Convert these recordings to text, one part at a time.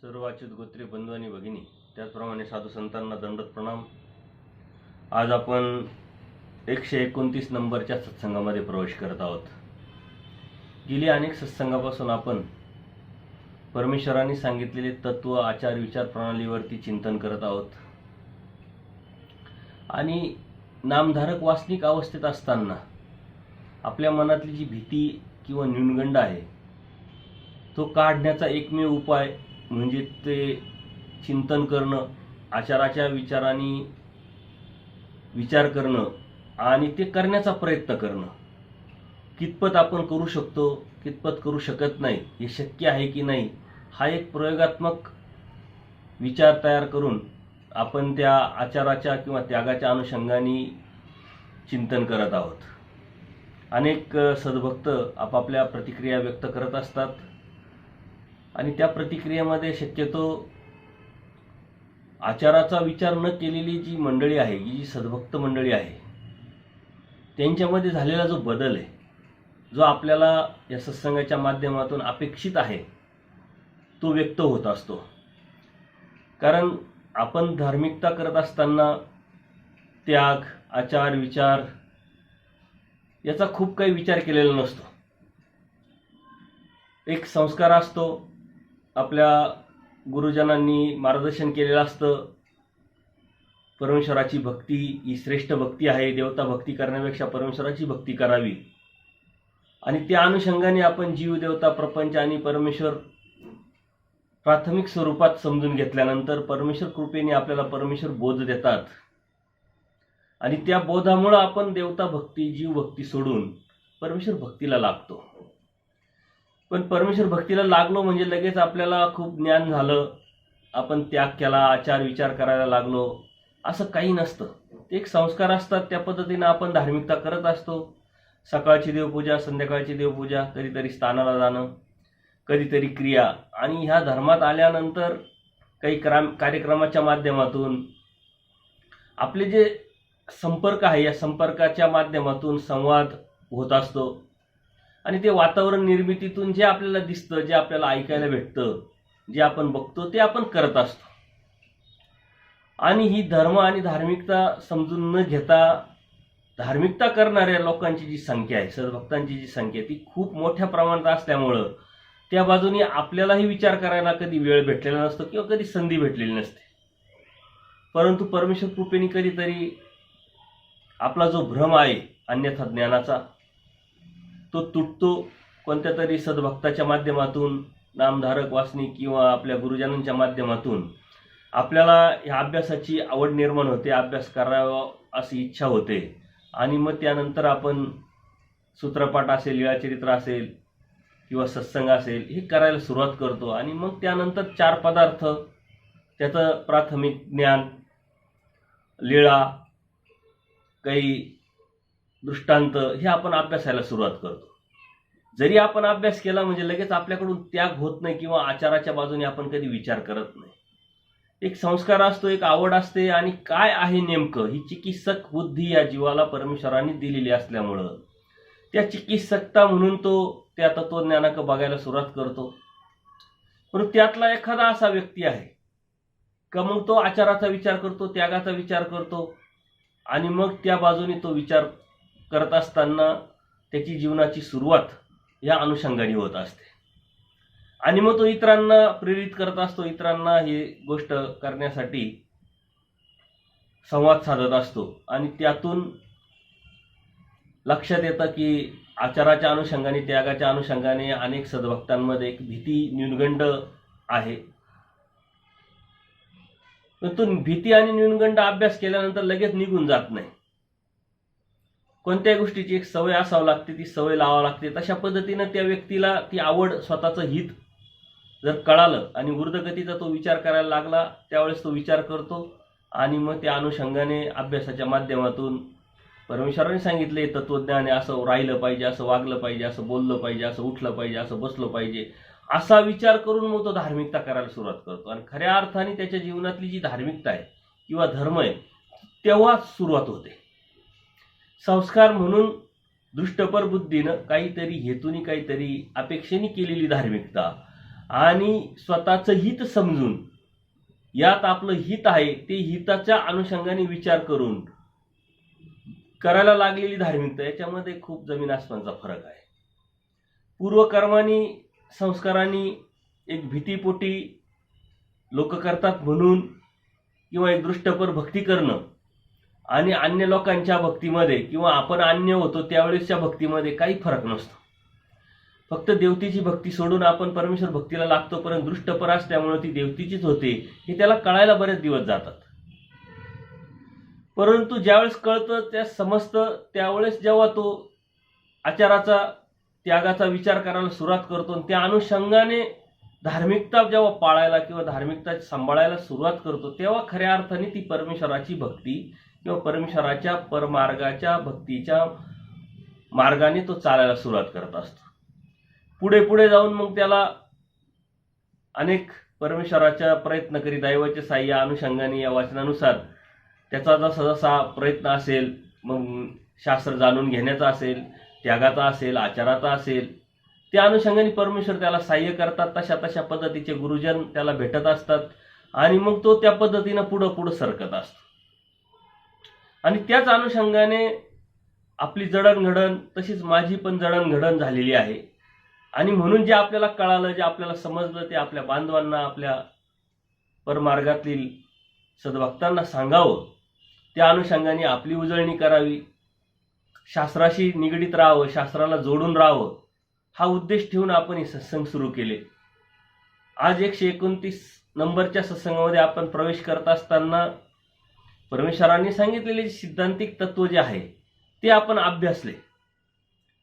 सर्व अच्युत गोत्रे बंधू आणि भगिनी, त्याचप्रमाणे साधू संतांना दंडवत प्रणाम। आज आपण 129 नंबरच्या सत्संगामध्ये प्रवेश करत आहोत। गेली अनेक सत्संगापासून आपण परमेश्वरांनी सांगितलेले तत्व, आचार, विचार प्रणालीवरती चिंतन करत आहोत आणि नामधारक वासनिक अवस्थेत असताना आपल्या मनातली जी भीती किंवा न्यूनगंड आहे तो काढण्याचा एकमेव उपाय म्हणजे ते चिंतन करणं, आचाराच्या विचारांनी विचार करणं आणि ते करण्याचा प्रयत्न करणं। कितपत आपण करू शकतो, कितपत करू शकत नाही, हे शक्य आहे की नाही, हा एक प्रयोगात्मक विचार तयार करून आपण त्या आचाराच्या किंवा त्यागाच्या अनुषंगाने चिंतन करत आहोत। अनेक सद्भक्त आपापल्या प्रतिक्रिया व्यक्त करत असतात आणि त्या प्रतिक्रियेमध्ये शक्यतो आचाराचा विचार न केलेली जी मंडळी आहे, जी सद्भक्त मंडळी आहे, त्यांच्यामध्ये झालेला जो बदल आहे, जो आपल्याला या सत्संगाच्या माध्यमातून अपेक्षित आहे, तो व्यक्त होत असतो। कारण आपण धार्मिकता करत असताना त्याग, आचार, विचार याचा खूप काही विचार केलेला नसतो। एक संस्कार असतो, आपल्या गुरुजनांनी मार्गदर्शन केलेलं असतं, परमेश्वराची भक्ती ही श्रेष्ठ भक्ती आहे, देवता भक्ती करण्यापेक्षा परमेश्वराची भक्ती करावी आणि त्या अनुषंगाने आपण जीव, देवता, प्रपंच आणि परमेश्वर प्राथमिक स्वरूपात समजून घेतल्यानंतर परमेश्वर कृपेने आपल्याला परमेश्वर बोध देतात आणि त्या बोधामुळे आपण देवता भक्ती, जीव भक्ती सोडून परमेश्वर भक्तीला लागतो। पण परमेश्वर भक्तीला लागलो म्हणजे लगेच आपल्याला खूप ज्ञान झालं, आपण त्याग केला, आचार विचार करायला लागलो, असं काही नसतं। ते एक संस्कार असतात, त्या पद्धतीने आपण धार्मिकता करत असतो। सकाळची देवपूजा, संध्याकाळची देवपूजा, कधीतरी स्थानाला जाणं, कधीतरी क्रिया, आणि ह्या धर्मात आल्यानंतर काही कार्यक्रमाच्या माध्यमातून आपले जे संपर्क आहे, या संपर्काच्या माध्यमातून संवाद होत असतो आणि ते वातावरण निर्मितीतून जे आपल्याला दिसतं, जे आपल्याला ऐकायला भेटतं, जे आपण बघतो, ते आपण करत असतो। आणि ही धर्म आणि धार्मिकता समजून न घेता धार्मिकता करणाऱ्या लोकांची जी संख्या आहे, सद्भक्तांची जी संख्या आहे, ती खूप मोठ्या प्रमाणात असल्यामुळं त्या बाजूने आपल्यालाही विचार करायला कधी वेळ भेटलेला नसतो किंवा कधी संधी भेटलेली नसते। परंतु परमेश्वर कृपेने कधीतरी आपला जो भ्रम आहे अन्यथा ज्ञानाचा, तो तुटतो। कोणत्या तरी सद्भक्ताच्या माध्यमातून, नामधारक वासनिक किंवा आपल्या गुरुजनांच्या माध्यमातून आपल्याला या अभ्यासाची आवड निर्माण होते, अभ्यास करावा अशी इच्छा होते आणि मग त्यानंतर आपण सूत्रपाठ असेल, लीळाचरित्र असेल किंवा सत्संग असेल, हे करायला सुरुवात करतो आणि मग त्यानंतर 4 पदार्थ, त्याचं प्राथमिक ज्ञान, लीळा, काही दृष्टांत, हे आपण अभ्यासायला सुरुवात करतो। जरी आपण अभ्यास केला म्हणजे लगेच आपल्याकडून त्याग होत नाही किंवा आचाराच्या बाजूने आपण कधी विचार करत नाही। एक संस्कार असतो, एक आवड असते आणि काय आहे नेमकं, ही चिकित्सक बुद्धी या जीवाला परमेश्वरांनी दिलेली असल्यामुळं त्या चिकित्सकता म्हणून तो त्या तत्वज्ञानाकडे बघायला सुरुवात करतो। पण त्यातला एखादा असा व्यक्ती आहे का मग तो आचाराचा विचार करतो, त्यागाचा विचार करतो आणि मग त्या बाजूने तो विचार करत असताना त्याची जीवनाची सुरुवात या अनुषंगाने होत असते आणि मग तो इतरांना प्रेरित करत असतो, इतरांना ही गोष्ट करण्यासाठी संवाद साधत असतो आणि त्यातून लक्षात येतं की आचाराच्या अनुषंगाने, त्यागाच्या अनुषंगाने अनेक सद्भक्तांमध्ये एक भीती, न्यूनगंड आहे। पण तो भीती आणि न्यूनगंड अभ्यास केल्यानंतर लगेच निघून जात नाही। कोणत्याही गोष्टीची एक सवय असावं लागते, ती सवय लावावी लागते। तशा पद्धतीनं त्या व्यक्तीला ती आवड, स्वतःचं हित जर कळालं आणि ऊर्ध्वगतीचा तो विचार करायला लागला, त्यावेळेस तो विचार करतो आणि मग त्या अनुषंगाने अभ्यासाच्या माध्यमातून परमेश्वराने सांगितले तत्वज्ञान असं राहिलं पाहिजे, असं वागलं पाहिजे, असं बोललं पाहिजे, असं उठलं पाहिजे, असं बसलं पाहिजे, असा विचार करून मग तो धार्मिकता करायला सुरुवात करतो आणि खऱ्या अर्थाने त्याच्या जीवनातली जी धार्मिकता आहे किंवा धर्म आहे तेव्हाच सुरुवात होते। संस्कार म्हणून दृष्टपर बुद्धीनं काहीतरी हेतूनी, काहीतरी अपेक्षेने केलेली धार्मिकता आणि स्वतःचं हित समजून यात आपलं हित आहे ते हिताच्या अनुषंगाने विचार करून करायला लागलेली धार्मिकता याच्यामध्ये खूप जमीन आसमानचा फरक आहे. पूर्वकर्मानी संस्कारांनी एक भीतीपोटी लोक करतात म्हणून किंवा एक दृष्टपर भक्ती करणं आणि अन्य लोकांच्या भक्तीमध्ये किंवा आपण अन्य होतो त्यावेळेसच्या भक्तीमध्ये काही फरक नसतो. फक्त देवतेची भक्ती सोडून आपण परमेश्वर भक्तीला लागतो, परंतु दृष्टपर असल्यामुळे ती देवतेचीच होते हे त्याला कळायला बरेच दिवस जातात. परंतु ज्यावेळेस कळतं त्या समजतं त्यावेळेस जेव्हा तो आचाराचा त्यागाचा विचार करायला सुरुवात करतो त्या अनुषंगाने धार्मिकता जेव्हा पाळायला किंवा धार्मिकता सांभाळायला सुरुवात करतो तेव्हा खऱ्या अर्थाने ती परमेश्वराची भक्ती किंवा परमेश्वराच्या परमार्गाच्या भक्तीच्या मार्गाने तो चालायला सुरुवात करत असतो. पुढे पुढे जाऊन मग त्याला अनेक परमेश्वराच्या प्रयत्न करी दैवाच्या साह्या अनुषंगाने या वाचनानुसार त्याचा जसा जसा प्रयत्न असेल, मग शास्त्र जाणून घेण्याचा असेल, त्यागाचा असेल, आचाराचा असेल, त्या अनुषंगाने परमेश्वर त्याला साह्य करतात. तशा तशा पद्धतीचे गुरुजन त्याला भेटत असतात आणि मग तो त्या पद्धतीनं पुढं सरकत असतो. आणि त्याच अनुषंगाने आपली जडणघडण तशीच माझी पण जडणघडण झालेली आहे. आणि म्हणून जे आपल्याला कळालं, जे आपल्याला समजलं ते आपल्या बांधवांना, आपल्या परमार्गातील सद्भक्तांना सांगावं. त्या अनुषंगाने आपली उजळणी करावी, शास्त्राशी निगडीत राहावं, शास्त्राला जोडून राहावं, हा उद्देश ठेवून आपण हे सत्संग सुरू केले. आज 129 नंबरच्या सत्संगामध्ये आपण प्रवेश करत असताना परमेश्वरांनी सांगितलेले सिद्धांतिक तत्व जे आहे ते आपण अभ्यासले.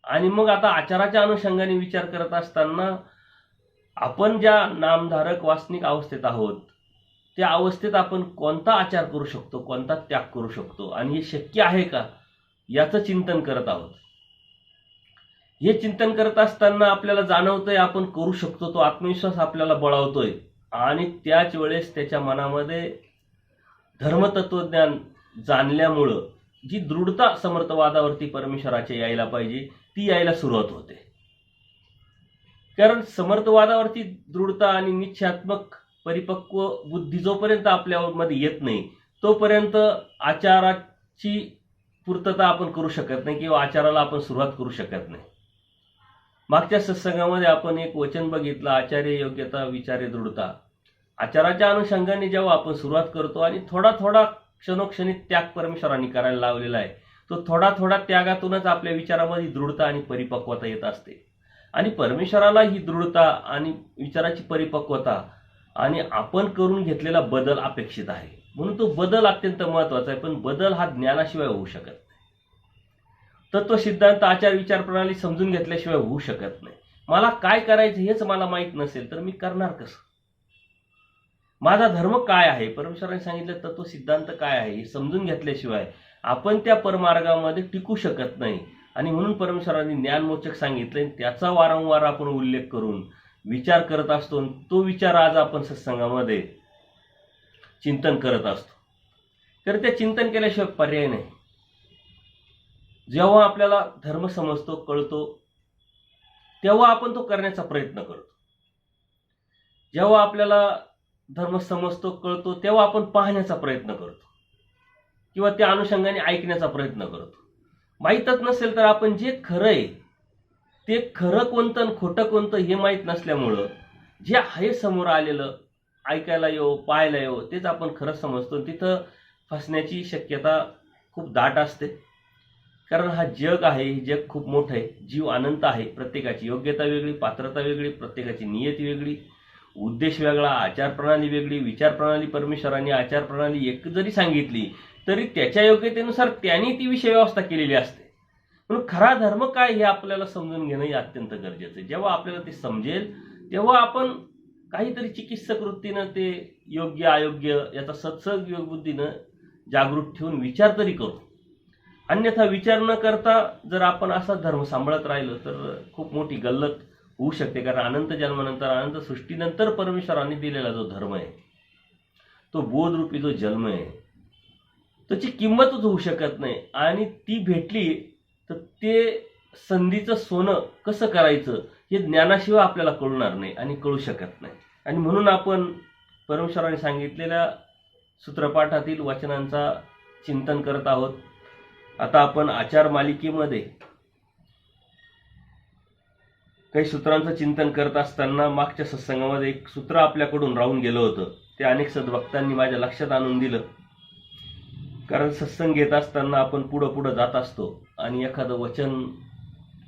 आणि मग आता आचाराच्या अनुषंगाने विचार करत असताना आपण ज्या नामधारक वासनिक अवस्थेत आहोत त्या अवस्थेत आपण कोणता आचार करू शकतो, कोणता त्याग करू शकतो आणि हे शक्य आहे का याचं चिंतन करत आहोत. हे चिंतन करत असताना आपल्याला जाणवतंय आपण करू शकतो, तो आत्मविश्वास आपल्याला बळावतोय. आणि त्याच वेळेस त्याच्या मनामध्ये धर्मतत्वज्ञान जाणल्यामुळं जी दृढता समर्थवादावरती परमेश्वराच्या यायला पाहिजे ती यायला सुरुवात होते. कारण समर्थवादावरती दृढता आणि निश्चयात्मक परिपक्व बुद्धी जोपर्यंत आपल्यामध्ये येत नाही तोपर्यंत आचाराची पूर्तता आपण करू शकत नाही किंवा आचाराला आपण सुरुवात करू शकत नाही. मागच्या सत्संगामध्ये आपण एक वचन बघितलं, आचार्य योग्यता विचारे दृढता. आचाराच्या अनुषंगाने जेव्हा आपण सुरुवात करतो आणि थोडा थोडा क्षणोक्षणी त्याग परमेश्वरांनी करायला लावलेला आहे, तो थोडा थोडा त्यागातूनच आपल्या विचारामध्ये दृढता आणि परिपक्वता येत असते. आणि परमेश्वराला ही दृढता आणि विचाराची परिपक्वता आणि आपण करून घेतलेला बदल अपेक्षित आहे. म्हणून तो बदल अत्यंत महत्वाचा आहे. पण बदल हा ज्ञानाशिवाय होऊ शकत नाही. तत्व सिद्धांत आचार विचार प्रणाली समजून घेतल्याशिवाय होऊ शकत नाही. मला काय करायचं हेच मला माहीत नसेल तर मी करणार कसं? माझा धर्म काय आहे, परमेश्वरांनी सांगितलं तत्व सिद्धांत काय आहे हे समजून घेतल्याशिवाय आपण त्या परमार्गामध्ये टिकू शकत नाही. आणि म्हणून परमेश्वरांनी ज्ञानमोचक सांगितले, त्याचा वारंवार आपण उल्लेख करून विचार करत असतो. तो विचार आज आपण सत्संगामध्ये चिंतन करत असतो. तर ते चिंतन केल्याशिवाय पर्याय नाही. जेव्हा आपल्याला धर्म समजतो, कळतो, तेव्हा आपण तो करण्याचा प्रयत्न करतो. जेव्हा आपल्याला धर्म समजतो, कळतो, तेव्हा आपण पाहण्याचा प्रयत्न करतो किंवा त्या अनुषंगाने ऐकण्याचा प्रयत्न करतो. माहीतच नसेल तर आपण जे खरं आहे ते खरं कोणतं आणि खोटं कोणतं हे माहीत नसल्यामुळं जे आहे समोर आलेलं ऐकायला येऊ, पाहायला येऊ तेच आपण खरं समजतो. तिथं फसण्याची शक्यता खूप दाट असते. कारण हा जग आहे, हे जग खूप मोठं आहे, जीव अनंत आहे, प्रत्येकाची योग्यता वेगळी, पात्रता वेगळी, प्रत्येकाची नियती वेगळी, उद्देश वेगळा, आचार प्रणाली वेगळी, विचार प्रणाली परमेश्वरांनी आचार प्रणाली एक जरी सांगितली तरी त्याच्या योग्यतेनुसार त्यांनी ती विषय व्यवस्था केलेली असते. म्हणून खरा धर्म काय हे आपल्याला समजून घेणं हे अत्यंत गरजेचं आहे. जेव्हा आपल्याला ते समजेल तेव्हा आपण काहीतरी चिकित्सक वृत्तीनं ते योग्य अयोग्य याचा सत्संग बुद्धीनं जागृत ठेवून विचार तरी करू. अन्यथा विचार न करता जर आपण असा धर्म सांभाळत राहिलो तर खूप मोठी गल्लत होऊ शकते. कारण अनंत जन्मानंतर अनंत सृष्टीनंतर परमेश्वरांनी दिलेला जो धर्म आहे तो बोधरूपी जो जन्म आहे त्याची किंमतच होऊ शकत नाही. आणि ती भेटली तर ते संधीचं सोनं कसं करायचं हे ज्ञानाशिवाय आपल्याला कळणार नाही आणि कळू शकत नाही. आणि म्हणून आपण परमेश्वराने सांगितलेल्या सूत्रपाठातील वचनांचा चिंतन करत आहोत. आता आपण आचार मालिकेमध्ये काही सूत्रांचं चिंतन करत असताना मागच्या सत्संगामध्ये एक सूत्र आपल्याकडून राहून गेलं होतं. ते अनेक सद्भक्तांनी माझ्या लक्षात आणून दिलं. कारण सत्संग घेत असताना आपण पुढं जात असतो आणि एखादं वचन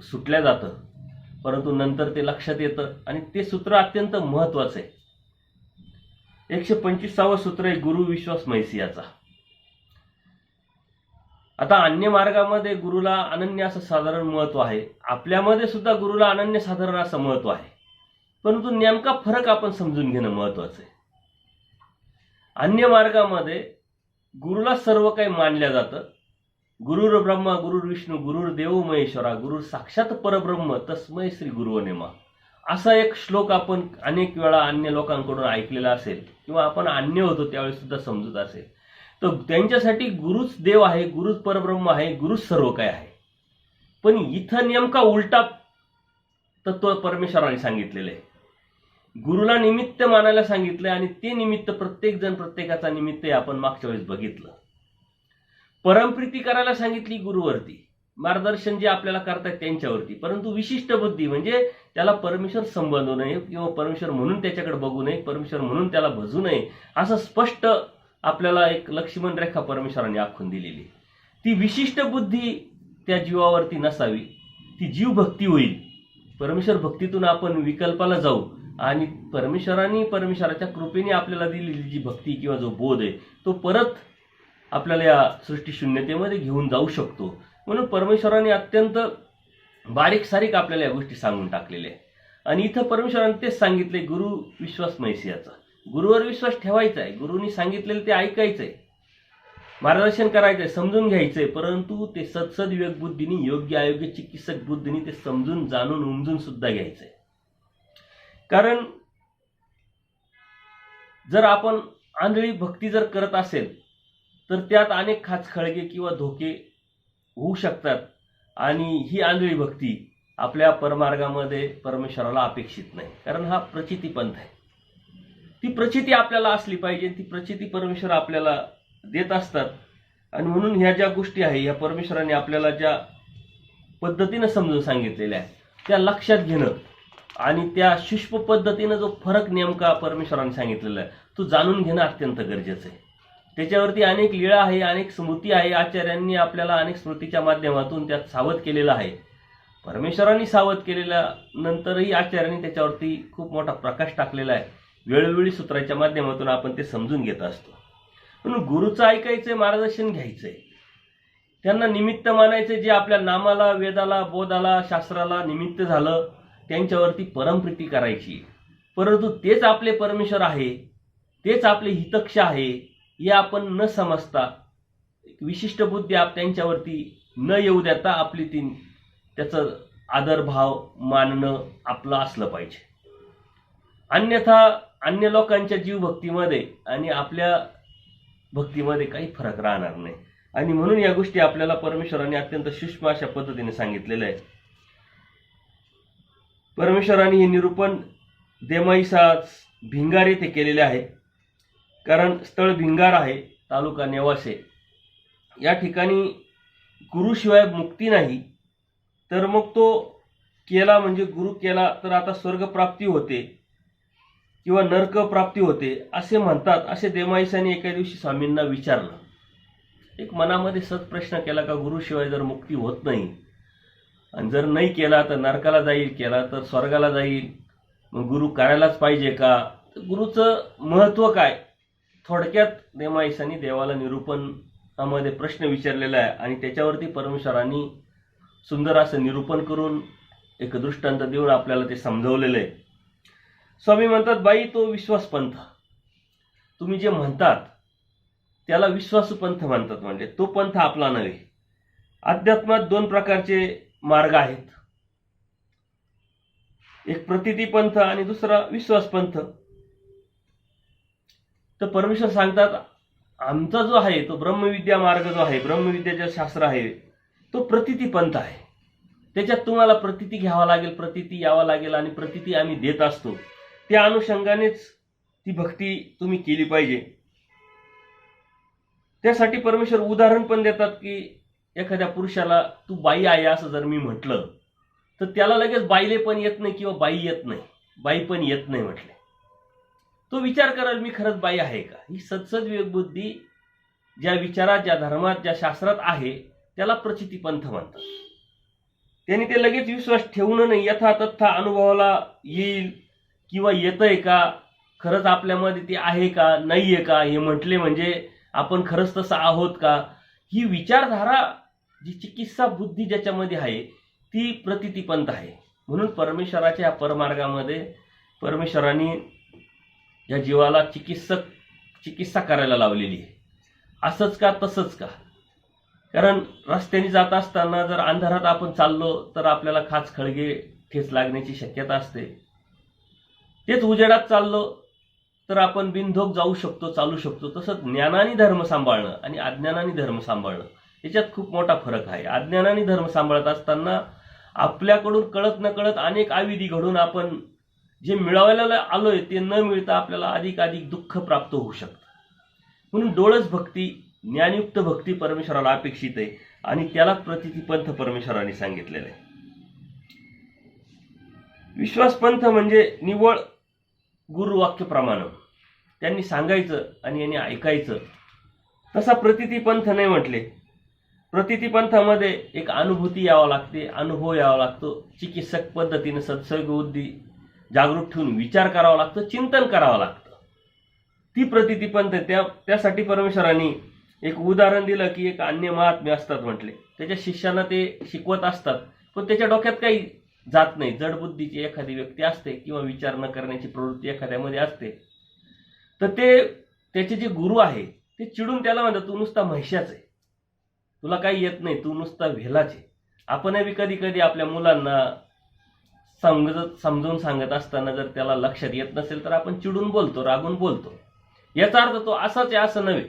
सुटल्या जातं, परंतु नंतर ते लक्षात येतं आणि ते सूत्र अत्यंत महत्वाचं आहे. 125वा सूत्र आहे गुरु विश्वास मैसियाचा. आता अन्य मार्गामध्ये गुरुला अनन्य असं साधारण महत्व आहे, आपल्यामध्ये सुद्धा गुरुला अनन्य साधारण असं महत्व आहे, परंतु नेमका फरक आपण समजून घेणं महत्वाचं आहे. अन्य मार्गामध्ये गुरुला सर्व काही मानल्या जातं. गुरुर ब्रह्मा गुरुर विष्णू गुरुर देव महेश्वरा गुरुर साक्षात परब्रह्म तस्मै श्री गुरुवनेमा, असा एक श्लोक आपण अनेक वेळा अन्य लोकांकडून ऐकलेला असेल किंवा आपण अन्य होतो त्यावेळी सुद्धा समजत असेल. तर त्यांच्यासाठी गुरुच देव आहे, गुरुच परब्रह्म आहे, गुरुच सर्व काय आहे. पण इथं नेमका उलटा तत्व परमेश्वराने सांगितलेलं आहे. गुरुला निमित्त मानायला सांगितलंय आणि ते निमित्त प्रत्येक जण प्रत्येकाचा निमित्त आहे. आपण मागच्या वेळेस बघितलं. परमप्रीती करायला सांगितली गुरुवरती, मार्गदर्शन जे आपल्याला करतायत त्यांच्यावरती, परंतु विशिष्ट बुद्धी म्हणजे त्याला परमेश्वर संबंधू नये किंवा परमेश्वर म्हणून त्याच्याकडे बघू नये, परमेश्वर म्हणून त्याला भजू नये, असं स्पष्ट आपल्याला एक लक्ष्मण रेखा परमेश्वराने आखून दिलेली. ती विशिष्ट बुद्धी त्या जीवावरती नसावी, ती जीव भक्ती होईल. परमेश्वर भक्तीतून आपण विकल्पाला जाऊ आणि परमेश्वराच्या कृपेने आपल्याला दिलेली जी भक्ती किंवा जो बोध आहे तो परत आपल्याला या सृष्टी शून्यतेमध्ये घेऊन जाऊ शकतो. म्हणून परमेश्वराने अत्यंत बारीक सारीक आपल्याला या गोष्टी सांगून टाकलेल्या आहे. आणि इथं परमेश्वराने तेच सांगितले गुरु विश्वास मैसियाचा. गुरुवर विश्वास ठेवायचा आहे, गुरुनी सांगितलेलं ते ऐकायचंय, मार्गदर्शन करायचंय, समजून घ्यायचंय, परंतु ते सदविवेक बुद्धीने योग्य अयोग्य चिकित्सक बुद्धीने ते समजून जाणून उमजून सुद्धा घ्यायचंय. कारण जर आपण आंधळी भक्ती जर करत असेल तर त्यात अनेक खाचखळगे किंवा धोके होऊ शकतात आणि ही आंधळी भक्ती आपल्या परमार्गामध्ये परमेश्वराला अपेक्षित नाही. कारण हा प्रचिती पंथ आहे. ती प्रचिती आपल्याला असली पाहिजे, ती प्रचिती परमेश्वर आपल्याला देत असतात. आणि म्हणून ह्या ज्या गोष्टी आहे या परमेश्वराने आपल्याला ज्या पद्धतीने समजून सांगितलेल्या आहे त्या लक्षात घेणं आणि त्या सूक्ष्म पद्धतीने जो फरक नेमका परमेश्वराने सांगितलेला आहे तो जाणून घेणं अत्यंत गरजेचं आहे. त्याच्यावरती अनेक लीळा आहे, अनेक स्मृती आहे. आचार्यांनी आपल्याला अनेक स्मृतीच्या माध्यमातून त्यात सावध केलेलं आहे. परमेश्वरांनी सावध केलेल्या नंतरही आचार्यांनी त्याच्यावरती खूप मोठा प्रकाश टाकलेला आहे. वेळोवेळी सूत्राच्या माध्यमातून आपण ते समजून घेत असतो. म्हणून गुरुचं ऐकायचंय, मार्गदर्शन घ्यायचंय, त्यांना निमित्त मानायचं, जे आपल्या नामाला, वेदाला, बोधाला, शास्त्राला निमित्त झालं त्यांच्यावरती परमप्रीती करायची. परंतु तेच आपले परमेश्वर आहे, तेच आपले हितक्ष आहे हे आपण न समजता विशिष्ट बुद्धी त्यांच्यावरती न येऊ देता आपली ती त्याचं आदरभाव मानणं आपलं असलं पाहिजे. अन्यथा अन्य लोकांच्या जीव भक्तीमध्ये आणि आपल्या भक्तीमध्ये काही फरक राहणार नाही. आणि म्हणून या गोष्टी आपल्याला परमेश्वराने अत्यंत सूक्ष्म अशा पद्धतीने सांगितलेलं आहे. परमेश्वराने हे निरूपण देमाईसाच भिंगार येथे केलेले आहे. कारण स्थळ भिंगार आहे, तालुका नेवासे. या ठिकाणी गुरुशिवाय मुक्ती नाही. तर मग तो केला म्हणजे गुरु केला तर आता स्वर्गप्राप्ती होते किंवा नरक प्राप्ती होते असे म्हणतात. असे देमाईसाने एका दिवशी स्वामींना विचारलं. एक मनामध्ये सत्प्रश्न केला का गुरुशिवाय जर मुक्ती होत नाही आणि जर नाही केला तर नरकाला जाईल, केला तर स्वर्गाला जाईल, मग गुरु करायलाच पाहिजे का? गुरुचं महत्व काय? थोडक्यात देमाईसांनी देवाला निरूपणामध्ये प्रश्न विचारलेला आहे आणि त्याच्यावरती परमेश्वरांनी सुंदर असं निरूपण करून एक दृष्टांत देऊन आपल्याला ते समजवलेलं आहे. स्वामी म्हणतात, बाई तो विश्वास पंथ तुम्ही जे म्हणतात त्याला विश्वासू पंथ म्हणतात. म्हणजे तो पंथ आपला नव्हे. अध्यात्मात दोन प्रकारचे मार्ग आहेत, एक प्रतीती पंथ आणि दुसरा विश्वास पंथ. तर परमेश्वर सांगतात आमचा जो आहे तो ब्रह्मविद्या मार्ग जो आहे, ब्रह्मविद्याचे शास्त्र आहे तो प्रतीती पंथ आहे. त्याच्यात तुम्हाला प्रतीती घ्यावा लागेल, प्रतीती यावा लागेल आणि प्रतीती आम्ही देत असतो. त्या अनुषंगानेच ती भक्ती तुम्ही केली पाहिजे. त्यासाठी परमेश्वर उदाहरण पण देतात की एखाद्या पुरुषाला तू बाई आहे असं जर मी म्हटलं तर त्याला लगेच बाईले पण येत नाही किंवा बाई येत नाही, बाई पण येत नाही म्हटले. तो विचार कराल मी खरंच बाई आहे का. ही सत्सद विवेकबुद्धी ज्या विचारात, ज्या धर्मात, ज्या शास्त्रात आहे त्याला प्रचितीपंथ म्हणतात. त्यांनी ते लगेच विश्वास ठेवून नाही, यथातथा अनुभवाला येईल किंवा येतंय का, खरंच आपल्यामध्ये ते आहे का नाहीये का हे म्हटले म्हणजे आपण खरंच तसं आहोत का, ही विचारधारा जी चिकित्सा बुद्धी ज्याच्यामध्ये आहे ती प्रतीतीपंथ आहे. म्हणून परमेश्वराच्या परमार्गामध्ये परमेश्वरांनी या जीवाला चिकित्सा करायला लावलेली आहे. असंच का तसंच का. कारण रस्त्याने जात असताना जर अंधारात आपण चाललो तर आपल्याला खाच खळगे ठेच लागण्याची शक्यता असते. तेच उजेडात चाललो तर आपण बिनधोक जाऊ शकतो, चालू शकतो. तसंच ज्ञानाने धर्म सांभाळणं आणि अज्ञानाने धर्म सांभाळणं याच्यात खूप मोठा फरक आहे. अज्ञानाने धर्म सांभाळत असताना आपल्याकडून कळत नकळत अनेक अविधी घडून आपण जे मिळवायला आलोय ते न मिळता आपल्याला अधिकाधिक दुःख प्राप्त होऊ शकतं. म्हणून डोळस भक्ती, ज्ञानयुक्त भक्ती परमेश्वराला अपेक्षित आहे आणि त्याला प्रतीतीपंथ परमेश्वराने सांगितलेलं आहे. विश्वासपंथ म्हणजे निव्वळ गुरुवाक्यप्रमाणे त्यांनी सांगायचं आणि यांनी ऐकायचं. तसा प्रतीतीपंथ नाही म्हटले. प्रतीतीपंथामध्ये एक अनुभूती यावं लागते, अनुभव यावा लागतो. चिकित्सक पद्धतीने सत्सर्ग बुद्धी जागृत ठेवून विचार करावा लागतो, चिंतन करावं लागतं. ती प्रतीतीपंथ. त्यासाठी परमेश्वरांनी एक उदाहरण दिलं की एक अन्य महात्मे असतात म्हटले. त्याच्या शिष्यांना ते शिकवत असतात पण त्याच्या डोक्यात काही जात नाही. जडबुद्धीची एखादी व्यक्ती असते किंवा विचार न करण्याची प्रवृत्ती एखाद्यामध्ये असते. तर त्याचे जे गुरु आहे ते चिडून त्याला म्हणतात तू नुसता म्हैशाच आहे, तुला काही येत नाही, तू नुसता भेलाच आहे. आपणही कधी कधी आपल्या मुलांना समजून सांगत असताना जर त्याला लक्षात येत नसेल तर आपण चिडून बोलतो, रागून बोलतो. याचा अर्थ तो असाच आहे असं नव्हे.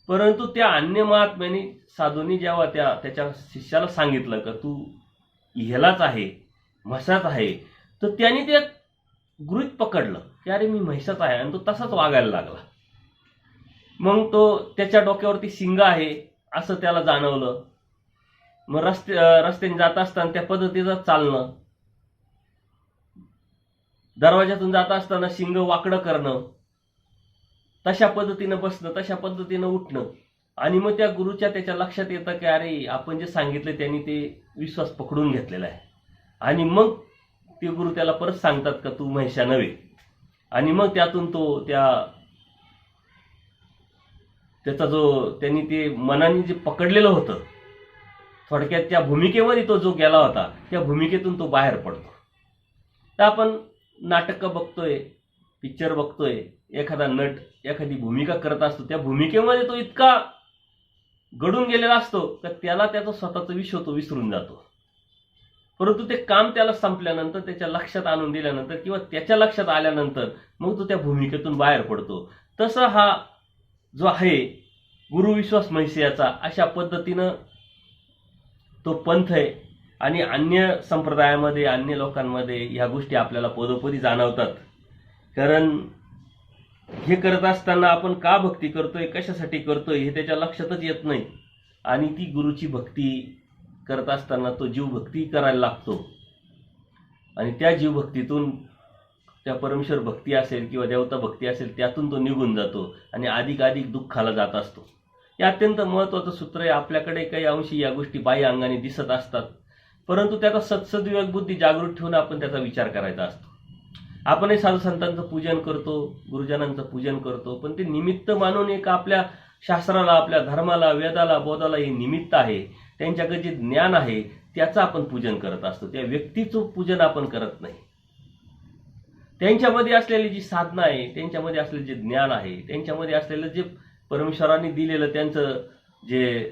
परंतु त्या अन्य महात्म्याने साधूंनी जेव्हा त्याच्या शिष्याला सांगितलं का तू ह्यालाच आहे, म्हसाच आहे, तर त्याने ते गृहीत पकडलं की अरे मी म्हैसाच आहे आणि तो तसाच वागायला लागला. मग तो त्याच्या डोक्यावरती शिंग आहे असं त्याला जाणवलं. मग रस्त्याने जात असताना त्या पद्धतीचं चालणं, दरवाजातून जात असताना शिंग वाकडं करणं, तशा पद्धतीनं बसणं, तशा पद्धतीनं उठणं. आणि मग त्या गुरुच्या त्याच्या लक्षात येतं की अरे आपण जे सांगितलं त्यांनी ते विश्वास पकडून घेतलेला आहे. आणि मग ते गुरु त्याला परत सांगतात का तू म्हैशा नव्हे. आणि मग त्यातून तो त्याचा जो त्यांनी ते मनाने जे पकडलेलं होतं थोडक्यात त्या भूमिकेमध्ये तो जो गेला होता त्या भूमिकेतून तो बाहेर पडतो. तर आपण नाटक बघतोय, पिक्चर बघतोय, एखादा नट एखादी भूमिका करत असतो, त्या भूमिकेमध्ये तो इतका गडून गेलेला असतो की त्याला त्याचं स्वतःचं विश्व तो विसरून जातो. परंतु ते काम त्याला संपल्यानंतर, त्याच्या लक्षात आणून दिल्यानंतर किंवा त्याच्या लक्षात आल्यानंतर मग तो त्या भूमिकेतून बाहेर पडतो. तसं हा जो आहे गुरुविश्वास म्हैसेयाचा, अशा पद्धतीनं तो पंथ आहे. आणि अन्य संप्रदायामध्ये, अन्य लोकांमध्ये ह्या गोष्टी आपल्याला पदोपदी जाणवतात. कारण हे करत असताना आपण का भक्ती करतोय, कशासाठी करतोय हे त्याच्या लक्षातच येत नाही. आणि ती गुरुची भक्ती करत असताना तो जीव भक्ती करायला लागतो आणि त्या जीवभक्तीतून त्या परमेश्वर भक्ती असेल किंवा देवता भक्ती असेल त्यातून तो निघून जातो आणि अधिकाधिक दुःखाला जात असतो. हे अत्यंत महत्त्वाचं सूत्र आहे. आपल्याकडे काही अंशी या गोष्टी बाह्य अंगाने दिसत असतात परंतु त्याचा सत्सद्विवेक बुद्धी जागृत ठेवून आपण त्याचा विचार करायचा असतो. आपणही साधू संतांचं पूजन करतो, गुरुजनांचं पूजन करतो, पण ते निमित्त मानून एक आपल्या शास्त्राला, आपल्या धर्माला, वेदाला, बोधाला हे निमित्त आहे. त्यांच्याकडे जे ज्ञान आहे त्याचं आपण पूजन करत असतो, त्या व्यक्तीचं पूजन आपण करत नाही. त्यांच्यामध्ये असलेली जी साधना आहे, त्यांच्यामध्ये असलेले जे ज्ञान आहे, त्यांच्यामध्ये असलेलं जे परमेश्वरांनी दिलेलं त्यांचं जे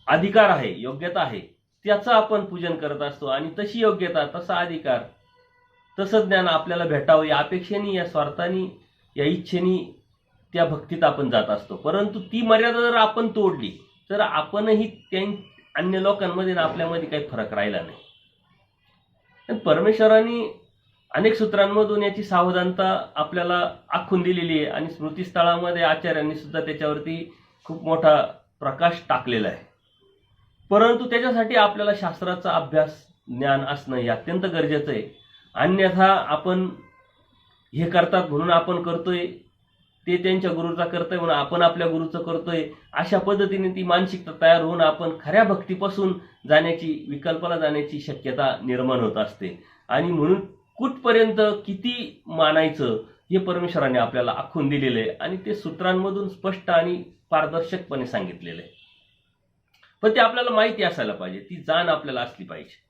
अधिकार आहे, योग्यता आहे, त्याचं आपण पूजन करत असतो. आणि तशी योग्यता, तसा अधिकार, तसं ज्ञान आपल्याला भेटावं या अपेक्षेने, या स्वार्थाने, या इच्छेने त्या भक्तीत आपण जात असतो. परंतु ती मर्यादा जर आपण तोडली तर आपणही अन्य लोकांमध्ये आणि आपल्यामध्ये काही फरक राहिला नाही. पण परमेश्वरांनी अनेक सूत्रांमधून याची सावधानता आपल्याला आखून दिलेली आहे आणि स्मृतिस्थळामध्ये आचार्यांनी सुद्धा त्याच्यावरती खूप मोठा प्रकाश टाकलेला आहे. परंतु त्याच्यासाठी आपल्याला शास्त्राचा अभ्यास ज्ञान असणं हे अत्यंत गरजेचं आहे. अन्यथा आपण हे करतात म्हणून आपण करतोय, ते त्यांच्या गुरुचा करतोय म्हणून आपण आपल्या गुरुचं करतोय, अशा पद्धतीने ती मानसिकता तयार होऊन आपण खऱ्या भक्तीपासून जाण्याची, विकल्पाला जाण्याची शक्यता निर्माण होत असते. आणि म्हणून कुठपर्यंत किती मानायचं हे परमेश्वराने आपल्याला आखून दिलेलं आहे आणि ते सूत्रांमधून स्पष्ट आणि पारदर्शकपणे सांगितलेलं आहे. पण ते आपल्याला माहिती असायला पाहिजे, ती जाण आपल्याला असली पाहिजे.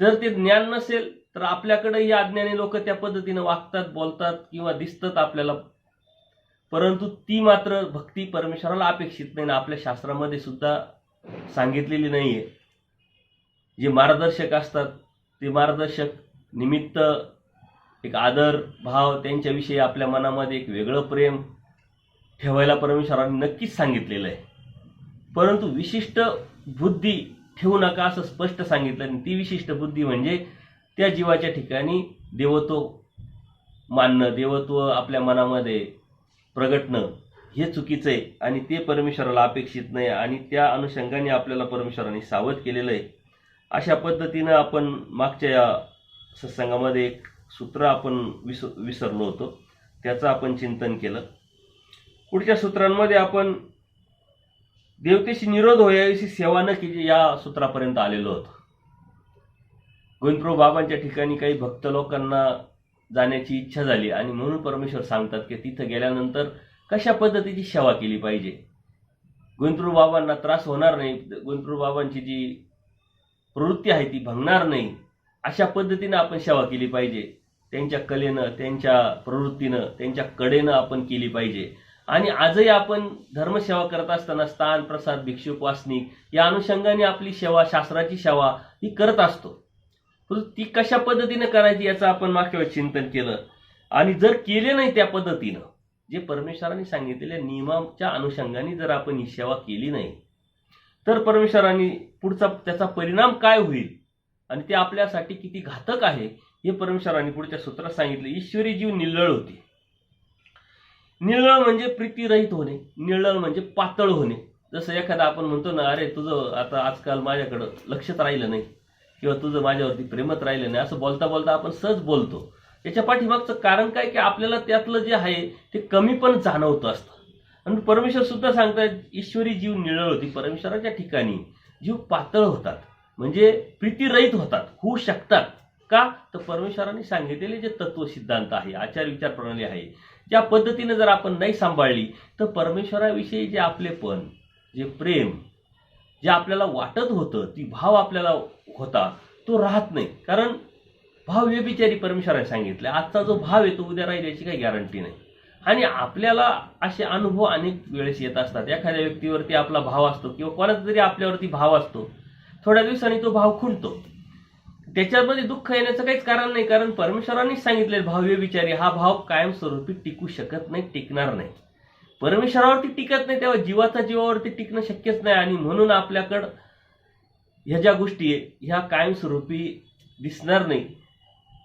जर ते ज्ञान नसेल तर आपल्याकडे या अज्ञानी लोक त्या पद्धतीने वागतात, बोलतात किंवा दिसतात आपल्याला, परंतु ती मात्र भक्ती परमेश्वराला अपेक्षित नाही ना आपल्या शास्त्रामध्ये सुद्धा सांगितलेली नाहीये. जे मार्गदर्शक असतात ते मार्गदर्शक निमित्त एक आदर भाव, त्यांच्याविषयी आपल्या मनामध्ये एक वेगळं प्रेम ठेवायला परमेश्वराने नक्कीच सांगितलेलं आहे. परंतु विशिष्ट बुद्धी ठेवू नका असं स्पष्ट सांगितलं. आणि ती विशिष्ट बुद्धी म्हणजे त्या जीवाच्या ठिकाणी देवत्व मानणं, देवत्व आपल्या मनामध्ये प्रगटणं हे चुकीचं आहे आणि ते परमेश्वराला अपेक्षित नाही. आणि त्या अनुषंगाने आपल्याला परमेश्वराने सावध केलेलं आहे. अशा पद्धतीनं आपण मागच्या या सत्संगामध्ये एक सूत्र आपण विसरलो होतो, त्याचं आपण चिंतन केलं. पुढच्या सूत्रांमध्ये आपण देवतेशी निरोध होयाविषयी सेवा न केली या सूत्रापर्यंत आलेलो होतो. गोविंदप्रभू बाबांच्या ठिकाणी काही भक्त लोकांना जाण्याची इच्छा झाली आणि म्हणून परमेश्वर सांगतात की तिथं गेल्यानंतर कशा पद्धतीची सेवा केली पाहिजे. गोविंदप्रभू बाबांना त्रास होणार नाही, गोविंदप्रभू बाबांची जी प्रवृत्ती आहे ती भंगणार नाही, अशा पद्धतीनं आपण सेवा केली पाहिजे. त्यांच्या कलेनं, त्यांच्या प्रवृत्तीनं, त्यांच्या कडेनं आपण केली पाहिजे. आणि आजही आपण धर्मसेवा करत असताना स्थान, प्रसाद, भिक्षुक, वासनिक या अनुषंगाने आपली सेवा, शास्त्राची सेवा ही करत असतो. परंतु ती कशा पद्धतीने करायची याचं आपण मागच्या वेळेस चिंतन केलं. आणि जर केले नाही त्या पद्धतीनं, जे परमेश्वरांनी सांगितलेल्या नियमाच्या अनुषंगाने जर आपण ही सेवा केली नाही तर परमेश्वरांनी पुढचा त्याचा परिणाम काय होईल आणि ते आपल्यासाठी किती घातक आहे हे परमेश्वरांनी पुढच्या सूत्रात सांगितले. ईश्वरी जीव निळळ होते. निळळ म्हणजे प्रीतीरहित होणे, निळळ म्हणजे पातळ होणे. जसं एखादा आपण म्हणतो ना, अरे तुझं आता आजकाल माझ्याकडं लक्षच राहिलं नाही किंवा तुझं माझ्यावरती प्रेमच राहिलं नाही, असं बोलता बोलता आपण सहज बोलतो. याच्या पाठीमागचं कारण काय की आपल्याला त्यातलं जे आहे ते कमी पण जाणवतं असतं. आणि परमेश्वर सुद्धा सांगतात ईश्वरी जीव निळळ होती. परमेश्वराच्या ठिकाणी जीव पातळ होतात म्हणजे प्रीतीरहित होतात, होऊ शकतात. का तर परमेश्वरांनी सांगितलेले जे तत्व सिद्धांत आहे, आचार विचार प्रणाली आहे, ज्या पद्धतीने जर आपण नाही सांभाळली तर परमेश्वराविषयी जे आपलेपण, जे प्रेम, जे आपल्याला वाटत होतं, ती भाव आपल्याला होता तो राहत नाही. कारण भाव व्यभिचारी परमेश्वराने सांगितले. आजचा जो भाव आहे तो उद्या राहील याची काही गॅरंटी नाही. आणि आपल्याला असे अनुभव अनेक वेळेस येत असतात. एखाद्या व्यक्तीवरती आपला भाव असतो किंवा कोणाचा तरी आपल्यावरती भाव असतो, थोड्या दिवसांनी तो भाव खुंटतो. त्याच्यामध्ये दुःख येण्याचं काहीच कारण नाही, कारण परमेश्वरांनीच सांगितले भाव्य विचारी हा भाव कायमस्वरूपी टिकू शकत नाही, टिकणार नाही. परमेश्वरावरती टिकत नाही तेव्हा जीवाचा जीवावरती टिकणं शक्यच नाही. आणि म्हणून आपल्याकडं ह्या ज्या गोष्टी आहे ह्या कायमस्वरूपी दिसणार नाही.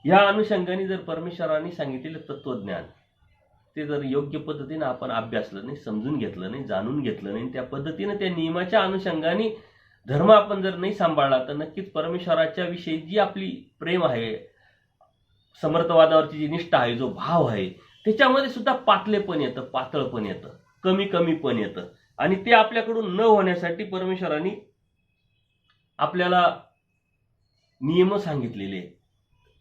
या अनुषंगाने जर परमेश्वरांनी सांगितलेलं तत्वज्ञान ते जर योग्य पद्धतीने आपण अभ्यासलं नाही, समजून घेतलं नाही, जाणून घेतलं नाही, त्या पद्धतीने त्या नियमाच्या अनुषंगाने धर्म आपण जर नाही सांभाळला तर नक्कीच परमेश्वराच्या विषयी जी आपली प्रेम आहे, समर्थवादावरची जी निष्ठा आहे, जो भाव आहे, त्याच्यामध्ये सुद्धा पातळेपण येतं, पातळपण येतं, कमी कमीपण येतं. आणि ते आपल्याकडून न होण्यासाठी परमेश्वरांनी आपल्याला नियम सांगितलेले,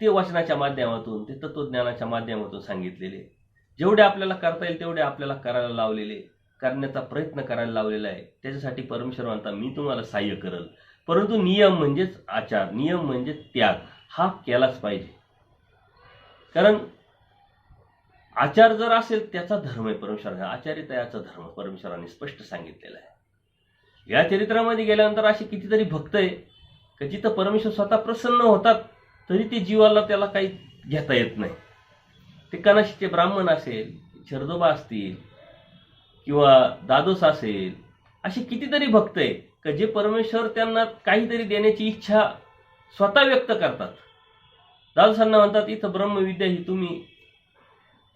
ते वचनाच्या माध्यमातून, ते तत्वज्ञानाच्या माध्यमातून सांगितलेले. जेवढे आपल्याला करता येईल तेवढे आपल्याला करायला लावलेले, करण्याचा प्रयत्न करायला लावलेला आहे. त्याच्यासाठी परमेश्वर म्हणता मी तुम्हाला सहाय्य करेल. परंतु नियम म्हणजेच आचार, नियम म्हणजे त्याग हा केलाच पाहिजे. कारण आचार जर असेल त्याचा धर्म आहे परमेश्वराने, आचार्यतयाचा धर्म परमेश्वराने स्पष्ट सांगितलेला आहे. या चरित्रामध्ये गेल्यानंतर असे कितीतरी भक्त आहे की जिथं परमेश्वर स्वतः प्रसन्न होतात तरी ते जीवाला त्याला काही घेता येत नाही. ते कनाशीचे ब्राह्मण असेल, शरदोबा असतील किंवा दादोस असेल, असे कितीतरी भक्त आहे की जे परमेश्वर त्यांना काहीतरी देण्याची इच्छा स्वतः व्यक्त करतात. दादूसांना म्हणतात इथं ब्रह्मविद्या ही तुम्ही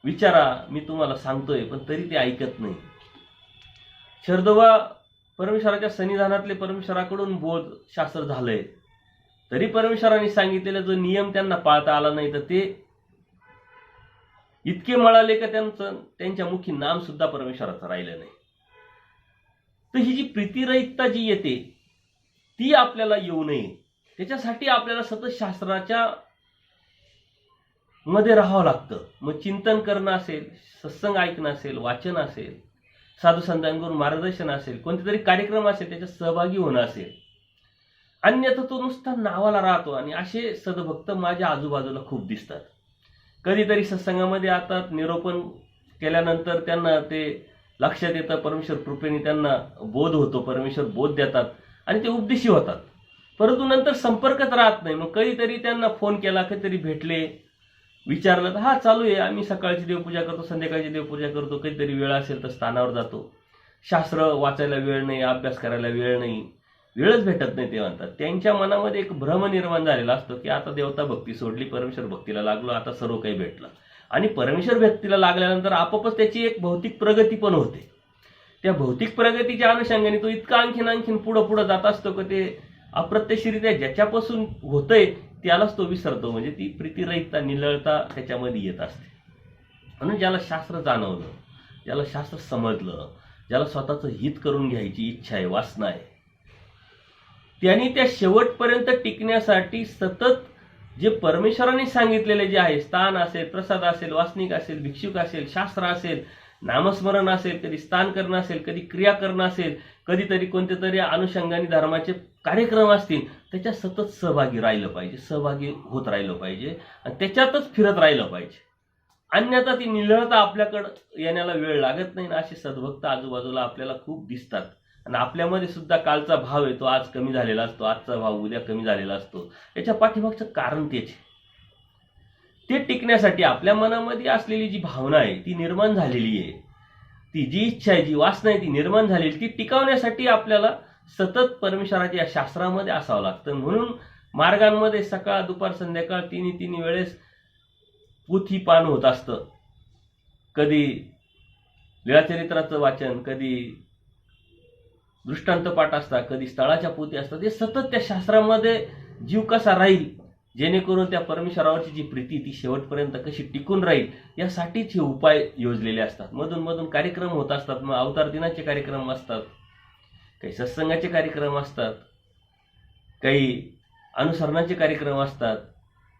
विचारा, मी तुम्हाला सांगतोय, पण तरी ते ऐकत नाही. शरदोबा परमेश्वराच्या सन्निधानातले परमेश्वराकडून बोध शास्त्र झालंय, तरी परमेश्वराने सांगितलेला जो नियम त्यांना पाळता आला नाही, तर ते इतके मळाले का त्यांच्या मुखी नाम सुद्धा परमेश्वराचं राहिलं नाही. तर ही जी प्रीतिरहितता जी येते ती आपल्याला येऊ नये, त्याच्यासाठी आपल्याला सतत शास्त्राच्या मध्ये राहावं लागतं. मग चिंतन करणं असेल, सत्संग ऐकणं असेल, वाचन असेल, साधू संतांकडून मार्गदर्शन असेल, कोणते तरी कार्यक्रम असेल त्याच्यात सहभागी होणं असेल. अन्यथा तो नुसता नावाला राहतो. आणि असे सद्भक्त माझ्या आजूबाजूला खूप दिसतात. कधीतरी सत्संगामध्ये आता निरोपण केल्यानंतर त्यांना ते लक्षात येतं, परमेश्वर कृपेने त्यांना बोध होतो, परमेश्वर बोध देतात आणि ते उपदेशी होतात. परंतु नंतर संपर्कच राहत नाही. मग कधीतरी त्यांना फोन केला, कधीतरी भेटले, विचारलं तर हा चालू आहे, आम्ही सकाळची देवपूजा करतो, संध्याकाळची देवपूजा करतो, कधीतरी वेळ असेल तर स्थानावर जातो, शास्त्र वाचायला वेळ नाही, अभ्यास करायला वेळ नाही, वेळच भेटत नाही ते म्हणतात. त्यांच्या मनामध्ये एक भ्रम निर्माण झालेला असतो की आता देवता भक्ती सोडली, परमेश्वर भक्तीला लागलो, आता सर्व काही भेटलं. आणि परमेश्वर भक्तीला लागल्यानंतर आपोआपच त्याची एक भौतिक प्रगती पण होते. त्या भौतिक प्रगतीच्या अनुषंगाने तो इतका आणखीन पुढं जात असतो की ते अप्रत्यक्षरित्या ज्याच्यापासून होतंय त्यालाच तो विसरतो. म्हणजे ती प्रीतिरहितता, निलळता त्याच्यामध्ये येत असते. म्हणून ज्याला शास्त्र जाणवलं, ज्याला शास्त्र समजलं, ज्याला स्वतःचं हित करून घ्यायची इच्छा आहे, वासना आहे, त्यांनी त्या शेवटपर्यंत टिकण्यासाठी सतत जे परमेश्वराने सांगितलेले जे आहे, स्थान असेल, प्रसाद असेल, वासनिक असेल, भिक्षुक असेल, शास्त्र असेल, नामस्मरण असेल, कधी स्थान करणं असेल, कधी क्रिया करणं असेल, कधीतरी कोणते तरी अनुषंगाने धर्माचे कार्यक्रम असतील, त्याच्यात सतत सहभागी राहिलं पाहिजे, सहभागी होत राहिलं पाहिजे आणि त्याच्यातच फिरत राहिलं पाहिजे. अन्यथा ती निलळता आपल्याकडं येण्याला वेळ लागत नाही. असे सद्भक्त आजूबाजूला आपल्याला खूप दिसतात. आणि आपल्यामध्ये सुद्धा कालचा भाव आहे तो आज कमी झालेला असतो, आजचा भाव उद्या कमी झालेला असतो. याच्या पाठीमागचं कारण तेच आहे. ते टिकण्यासाठी आपल्या मनामध्ये असलेली जी भावना आहे ती निर्माण झालेली आहे, ती जी इच्छा आहे, जी वासना आहे ती निर्माण झालेली, ती टिकवण्यासाठी आपल्याला सतत परमेश्वराच्या या शास्त्रामध्ये असावं लागतं. म्हणून मार्गांमध्ये सकाळ, दुपार, संध्याकाळ तिन्ही वेळेस पोथी पान होत असतं. कधी लीळाचरित्राचं वाचन, कधी दृष्टांत पाठ असतात, कधी स्थळाच्या पोथी असतात. ते सतत त्या शास्त्रामध्ये जीव कसा राहील, जेणेकरून त्या परमेश्वरावरची जी प्रीती ती शेवटपर्यंत कशी टिकून राहील, यासाठीच हे उपाय योजलेले असतात. मधून कार्यक्रम होत असतात. मग अवतार दिनाचे कार्यक्रम असतात, काही सत्संगाचे कार्यक्रम असतात, काही अनुसरणाचे कार्यक्रम असतात.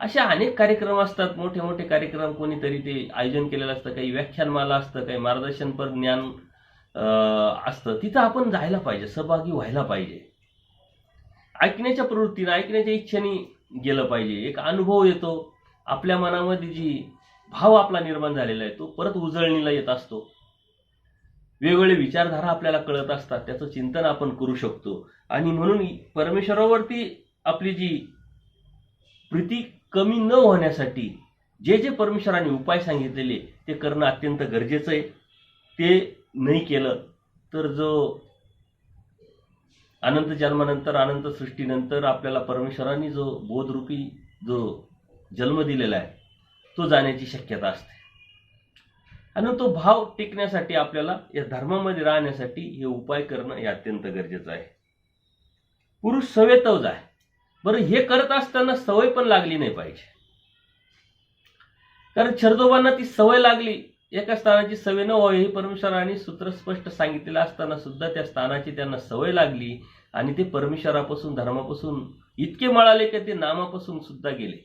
असे अनेक कार्यक्रम असतात, मोठे कार्यक्रम कोणीतरी ते आयोजन केलेलं असतं. काही व्याख्यानमाला असतं, काही मार्गदर्शनपर ज्ञान असतं. तिथं आपण जायला पाहिजे, सहभागी व्हायला पाहिजे. ऐकण्याच्या प्रवृत्तीने, ऐकण्याच्या इच्छेने गेलं पाहिजे. एक अनुभव येतो, आपल्या मनामध्ये जी भाव आपला निर्माण झालेला आहे तो परत उजळणीला येत असतो. वेगवेगळे विचारधारा आपल्याला कळत असतात, त्याचं चिंतन आपण करू शकतो. आणि म्हणून परमेश्वरावरती आपली जी प्रीती कमी न होण्यासाठी जे परमेश्वराने उपाय सांगितलेले ते करणं अत्यंत गरजेचं आहे. ते नाही केलं तर जो अनंत जन्मानंतर, अनंत सृष्टीनंतर आपल्याला परमेश्वराने जो बोधरूपी जो जन्म दिलेला आहे तो जाण्याची शक्यता असते. आणि तो भाव टिकण्यासाठी आपल्याला या धर्मामध्ये राहण्यासाठी हे उपाय करणं हे अत्यंत गरजेचं आहे. पुरुष सवेतवज आहे. बरं, हे करत असताना सवय पण लागली नाही पाहिजे. कारण शरदोबांना ती सवय लागली, एका स्थानाची सवय न व्हावी हे परमेश्वराने सूत्र स्पष्ट सांगितलेलं असताना सुद्धा त्या स्थानाची त्यांना सवय लागली आणि ते परमेश्वरापासून, धर्मापासून इतके मळाले की ते नामापासून सुद्धा गेले.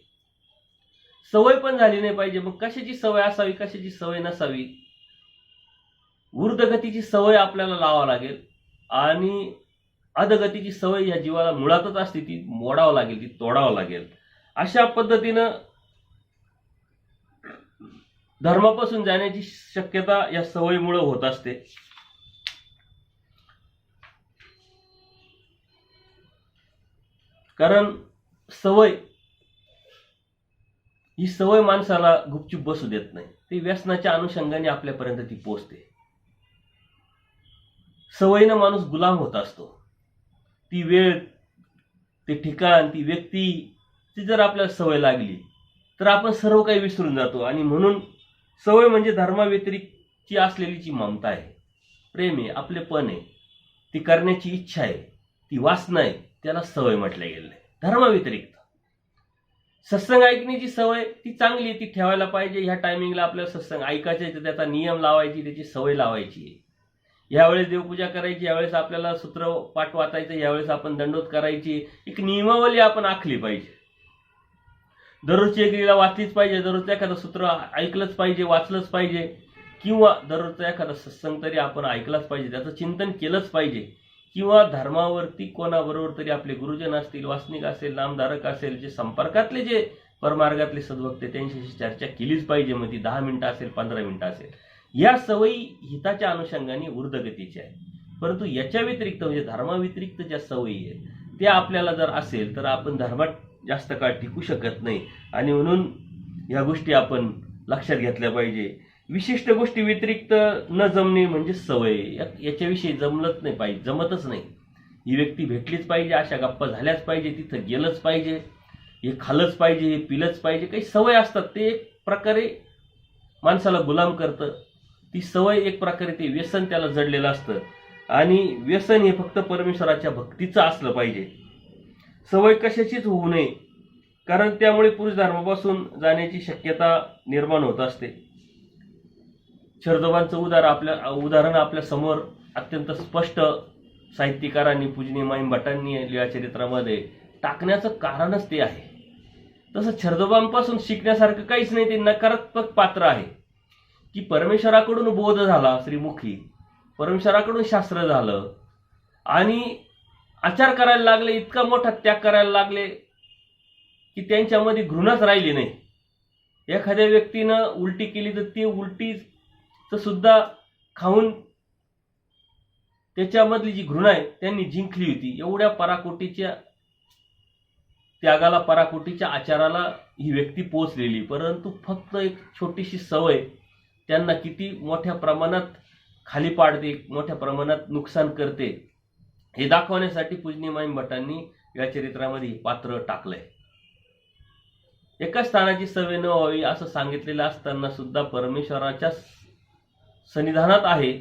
सवय पण झाली नाही पाहिजे. मग कशाची सवय असावी, कशाची सवय नसावी? ऊर्ध्वगतीची सवय आपल्याला लावावं लागेल आणि अधगतीची सवय या जीवाला मुळातच असते, ती मोडावं लागेल, ती तोडावं लागेल. अशा पद्धतीनं धर्मापासून जाण्याची शक्यता या सवयीमुळे होत असते. कारण ही सवय माणसाला गुपचूप बसू देत नाही. ती व्यसनाच्या अनुषंगाने आपल्यापर्यंत ती पोहोचते. सवयीनं माणूस गुलाम होत असतो. ती वेळ, ते ठिकाण, ती व्यक्ती, ती जर आपल्याला सवय लागली तर आपण सर्व काही विसरून जातो. आणि म्हणून सवय म्हणजे धर्माव्यतिरिक्तची असलेली जी ममता आहे, प्रेम आहे, आपलेपण आहे, ती करण्याची इच्छा आहे, ती वासना आहे, त्याला सवय म्हटलं गेलं आहे. धर्माव्यतिरिक्त सत्संग ऐकण्याची सवय ती चांगली, ती ठेवायला पाहिजे. ह्या टायमिंगला आपल्याला सत्संग ऐकायचे, तर त्याचा नियम लावायची, त्याची सवय लावायची. यावेळेस देवपूजा करायची, यावेळेस आपल्याला सूत्र पाठ वाचायचं, यावेळेस आपण दंडोत करायची, एक नियमावली आपण आखली पाहिजे. दररोजची एक लीला वाचलीच पाहिजे, दररोजचं एखादं सूत्र ऐकलंच पाहिजे, वाचलंच पाहिजे, किंवा दररोजचा एखादा सत्संग तरी आपण ऐकलाच पाहिजे, त्याचं चिंतन केलंच पाहिजे. किंवा धर्मावरती कोणाबरोबर तरी आपले गुरुजन असतील, वासनिक असेल, नामधारक असेल, जे संपर्कातले जे परमार्गातले सद्भक्त त्यांच्याशी चर्चा केलीच पाहिजे. मग ती 10 मिनिटं असेल, 15 मिनिटं असेल. या सवयी हिताच्या अनुषंगाने ऊर्ध्वगतीच्या आहे. परंतु याच्या व्यतिरिक्त म्हणजे धर्माव्यतिरिक्त ज्या सवयी आहेत त्या आपल्याला जर असेल तर आपण धर्मात जास्त काळ टिकू शकत नाही. आणि म्हणून ह्या गोष्टी आपण लक्षात घेतल्या पाहिजे. विशिष्ट गोष्टी व्यतिरिक्त न जमणे म्हणजे सवय. याच्याविषयी जमलंच नाही पाहिजे, जमतच नाही. ही व्यक्ती भेटलीच पाहिजे, अशा गप्पा झाल्याच पाहिजे, तिथं गेलंच पाहिजे, हे खाल्लंच पाहिजे, हे पिलंच पाहिजे. काही सवय असतात, ते एक प्रकारे माणसाला गुलाम करतं. ती सवय एक प्रकारे ते व्यसन त्याला जडलेलं असतं. आणि व्यसन हे फक्त परमेश्वराच्या भक्तीचं असलं पाहिजे. सवय कशाचीच होऊ नये, कारण त्यामुळे पुरुष धर्मापासून जाण्याची शक्यता निर्माण होत असते. शरदोबांचं उदाहरण आपल्या समोर अत्यंत स्पष्ट साहित्यकारांनी, पूजनीय माईम भटांनी लीळाचरित्रामध्ये टाकण्याचं कारणच ते आहे. तसं शरदोबांपासून शिकण्यासारखं काहीच नाही, ते नकारात्मक पात्र आहे. की परमेश्वराकडून बोध झाला श्रीमुखी, परमेश्वराकडून शास्त्र झालं आणि आचार करायला लागले, इतका मोठा त्याग करायला लागले की त्यांच्यामध्ये घृणाच राहिली नाही. एखाद्या व्यक्तीनं उलटी केली तर ती उलटीचं सुद्धा खाऊन त्याच्यामधली जी घृणा आहे त्यांनी जिंकली होती. एवढ्या पराकोटीच्या त्यागाला, पराकोटीच्या आचाराला ही व्यक्ती पोचलेली. परंतु फक्त एक छोटीशी सवय त्यांना किती मोठ्या प्रमाणात खाली पाडते, मोठ्या प्रमाणात नुकसान करते, हे दाखवण्यासाठी पूजनीय माईम भटांनी या चरित्रामध्ये पात्र टाकलंय. एका स्थानाची सवय न व्हावी असं सांगितलेलं असताना सुद्धा परमेश्वराच्या सन्निधानात आहे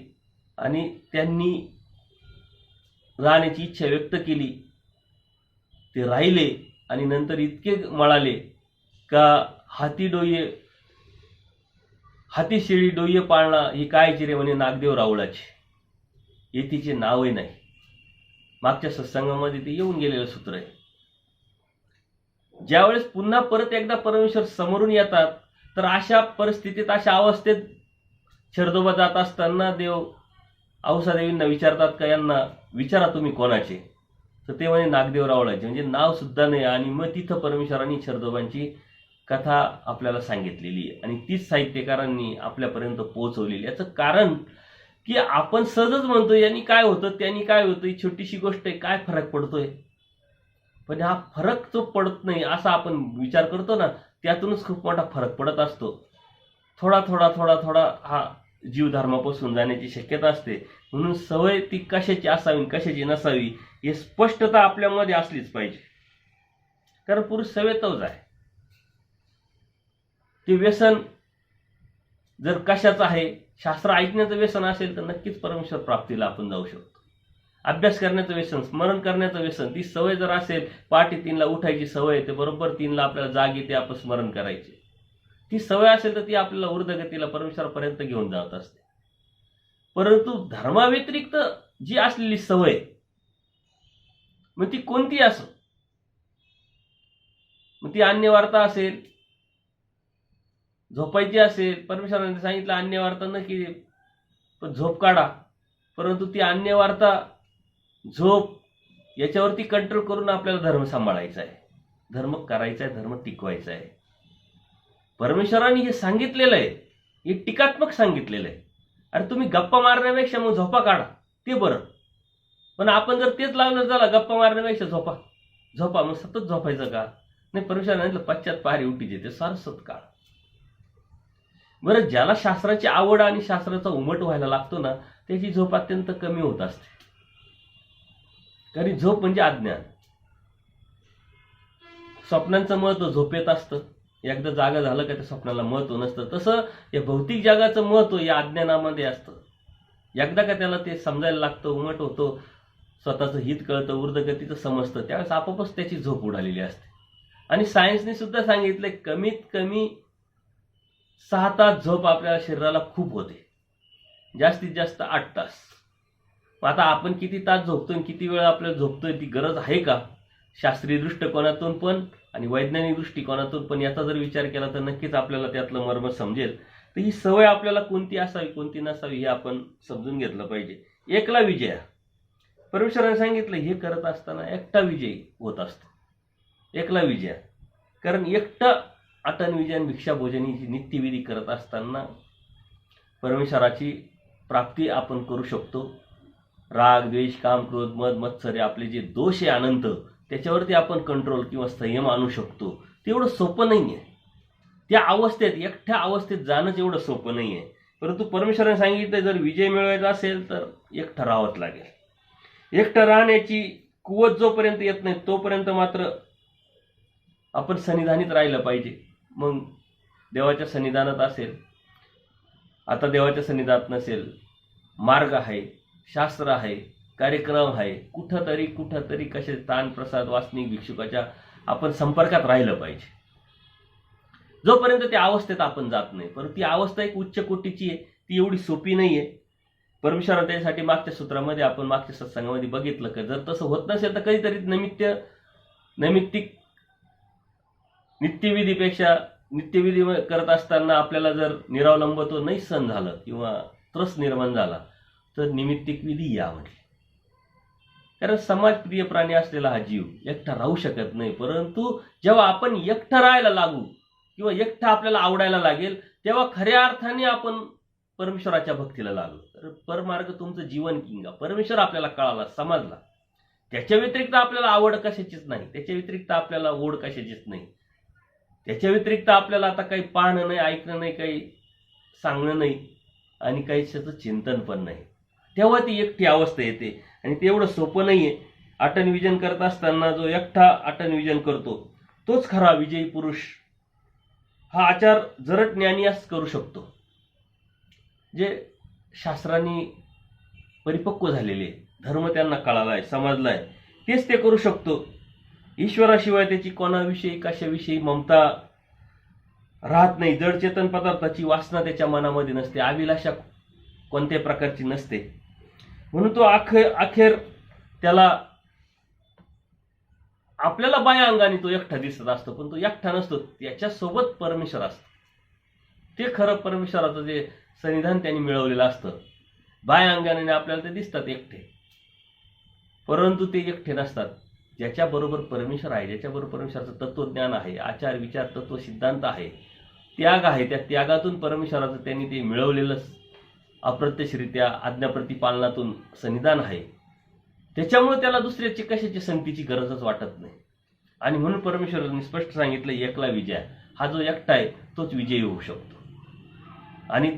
आणि त्यांनी राहण्याची इच्छा व्यक्त केली, ते राहिले आणि नंतर इतके मळाले का हाती शेळी डोये पाळणा ही कायची रे म्हणे नागदेव राऊळाची, हे तिचे नावही नाही. मागच्या सत्संगामध्ये ते येऊन गेलेलं सूत्र आहे. ज्यावेळेस पुन्हा परत एकदा परमेश्वर समोरून येतात तर अशा परिस्थितीत, अशा अवस्थेत शरदोबा जात असताना देव औसादेवींना विचारतात का, यांना विचारा तुम्ही कोणाचे, तर ते म्हणे नागदेव रावळाचे, म्हणजे नाव सुद्धा नाही. आणि मग तिथं परमेश्वरांनी शरदोबांची कथा आपल्याला सांगितलेली आहे आणि तीच साहित्यकारांनी आपल्यापर्यंत पोहोचवलेली. याचं कारण की आपण सहजच म्हणतो यांनी काय होतं, त्यांनी काय होतं, ही छोटीशी गोष्ट आहे, काय फरक पडतोय. पण हा फरक जो पडत नाही असा आपण विचार करतो ना, त्यातूनच खूप मोठा फरक पडत असतो. थोडा थोडा थोडा थोडा हा जीव धर्मापासून जाण्याची शक्यता असते. म्हणून सवय ती कशाची असावी, कशाची नसावी, हे स्पष्टता आपल्यामध्ये असलीच पाहिजे. कारण पुरुष सवेतच आहे. ते व्यसन जर कशाचं आहे, शास्त्र ऐकण्याचं व्यसन असेल तर नक्कीच परमेश्वर प्राप्तीला आपण जाऊ शकतो. अभ्यास करण्याचं व्यसन, स्मरण करण्याचं व्यसन, ती सवय जर असेल, पहाटे 3ला उठायची सवय, ते बरोबर 3ला आपल्याला जाग येते, आपण स्मरण करायचे, ती सवय असेल तर ती आपल्याला ऊर्ध्वगतीला परमेश्वरापर्यंत घेऊन जात असते. परंतु धर्माव्यतिरिक्त जी असलेली सवय, मग ती कोणती असो, मग ती अन्यवार्ता असेल, झोपायची असेल, परमेश्वराने सांगितलं अन्यवार्ता न केली पण झोप काढा, परंतु ती अन्यवार्ता, झोप याच्यावरती कंट्रोल करून आपल्याला धर्म सांभाळायचा आहे, धर्म करायचा आहे, धर्म टिकवायचा आहे. परमेश्वराने हे सांगितलेलं आहे, हे टीकात्मक सांगितलेलं आहे. अरे तुम्ही गप्पा मारण्यापेक्षा मग झोपा काढा, ते बरं. पण आपण जर तेच लावलं, झाला गप्पा मारण्यापेक्षा झोपा झोपा, मग सतत झोपायचं का? नाही, परमेश्वराने पश्चात पारी उठी देते सारसत काळ. बरं, ज्याला शास्त्राची आवड आणि शास्त्राचा उमट व्हायला लागतो ना, त्याची झोप अत्यंत कमी होत असते. कारण झोप म्हणजे अज्ञान. स्वप्नांचं महत्व झोपेत असतं. एकदा जागा झालं का त्या स्वप्नाला महत्व नसतं. तसं या भौतिक जगाचं महत्व या अज्ञानामध्ये असतं. एकदा का त्याला ते समजायला लागतं, उमट होतो, स्वतःचं हित कळतं, ऊर्ध्वगतीचं समजतं, त्यावेळेस आपोआपच त्याची झोप उडालेली असते. आणि सायन्सने सुद्धा सांगितलंय कमीत कमी 6 तास झोप आपल्या शरीराला खूप होते, जास्तीत जास्त 8 तास. आता आपण किती तास झोपतोय, किती वेळ आपल्याला झोपतोय, ती गरज आहे का? शास्त्रीय दृष्टिकोनातून पण आणि वैज्ञानिक दृष्टिकोनातून पण याचा जर विचार केला तर नक्कीच आपल्याला त्यातलं मर्म समजेल. तर ही सवय आपल्याला कोणती असावी कोणती नसावी हे आपण समजून घेतलं पाहिजे. एकला विजय, परमेश्वराने सांगितलं हे करत असताना एकटा विजयी होत असतो. एकला विजय, कारण एकटं अटन विजयन भिक्षा भोजनीची नित्यविधी करत असताना परमेश्वराची प्राप्ती आपण करू शकतो. राग, द्वेष, काम, क्रोध, मद, मत्सर आपले जे दोष आहे अनंत, त्याच्यावरती आपण कंट्रोल किंवा संयम आणू शकतो. ते एवढं सोपं नाही आहे. त्या अवस्थेत, एकट्या अवस्थेत जाणंच एवढं सोपं नाही आहे. परंतु परमेश्वराने सांगितलं जर विजय मिळवायचा असेल तर एकटं राहावंच लागेल. एकटं राहण्याची कुवत जोपर्यंत येत नाही तोपर्यंत मात्र आपण सन्निधानीत राहिलं पाहिजे. मग देवाच्या सन्निधानात असेल, आता देवाच्या सन्निधानात नसेल, मार्ग आहे, शास्त्र आहे, कार्यक्रम आहे, कुठंतरी कसे तान प्रसाद वासनिक भिक्षुकाच्या आपण संपर्कात राहिलं पाहिजे. जोपर्यंत त्या अवस्थेत आपण जात नाही. परंतु ती अवस्था एक उच्च कोटीची आहे, ती एवढी सोपी नाही आहे. परमेश्वराने त्यासाठी मागच्या सूत्रामध्ये आपण मागच्या सत्संगामध्ये बघितलं की जर तसं होत नसेल तर कधीतरी नैमित्तिक नित्यविधीपेक्षा नित्यविधी करत असताना आपल्याला जर निरावलंबत्व नाही सहन झालं किंवा त्रस निर्माण झाला तर निमित्तिक विधी या म्हटले. कारण समाजप्रिय प्राणी असलेला हा जीव एकटा राहू शकत नाही. परंतु जेव्हा आपण एकटा राहायला लागू किंवा एकटा आपल्याला आवडायला लागेल तेव्हा खऱ्या अर्थाने आपण परमेश्वराच्या भक्तीला लागू. तर परमार्ग तुमचं जीवन किंगा परमेश्वर आपल्याला कळाला, समजला. त्याच्या व्यतिरिक्त आपल्याला आवड कशाचीच नाही, त्याच्या व्यतिरिक्त आपल्याला ओढ कशाचीच नाही, त्याच्या व्यतिरिक्त आपल्याला आता काही पाहणं नाही, ऐकणं नाही, काही सांगणं नाही आणि काही त्याचं चिंतन पण नाही. तेव्हा ती एकटी अवस्था येते आणि ते एवढं सोपं नाहीये. अटन विजन करत असताना जो एकटा अटन विजन करतो तोच खरा विजयी पुरुष. हा आचार जरट ज्ञानीच करू शकतो, जे शास्त्रांनी परिपक्व झालेले, धर्म त्यांना कळालाय, समजलाय, तेच ते करू शकतो. ईश्वराशिवाय त्याची कोणाविषयी कशाविषयी ममता राहत नाही. जड चेतन पदार्थाची वासना त्याच्या मनामध्ये नसते, अभिलाषा कोणत्या प्रकारची नसते. म्हणून तो अखेर त्याला आपल्याला बाह्य अंगाने तो एकटा दिसत असतो, पण तो एकटा नसतो, त्याच्यासोबत परमेश्वर असतो. ते खरं परमेश्वराचं जे सन्निधान त्यांनी मिळवलेलं असतं. बाह्य अंगाने आपल्याला ते दिसतात एकटे, परंतु ते एकटे नसतात. ज्याच्याबरोबर परमेश्वर आहे, ज्याच्याबरोबर परमेश्वराचं तत्वज्ञान आहे, आचार विचार तत्व सिद्धांत आहे, त्याग आहे, त्या त्यागातून परमेश्वराचं त्यांनी ते मिळवलेलं अप्रत्यक्षरित्या आज्ञाप्रतिपालनातून सन्निधान आहे. त्याच्यामुळे त्याला दुसऱ्याची कशाची संगतीची गरजच वाटत नाही. आणि म्हणून परमेश्वराने स्पष्ट सांगितलं एकला विजय. हा जो एकटा आहे तोच विजयी होऊ शकतो. आणि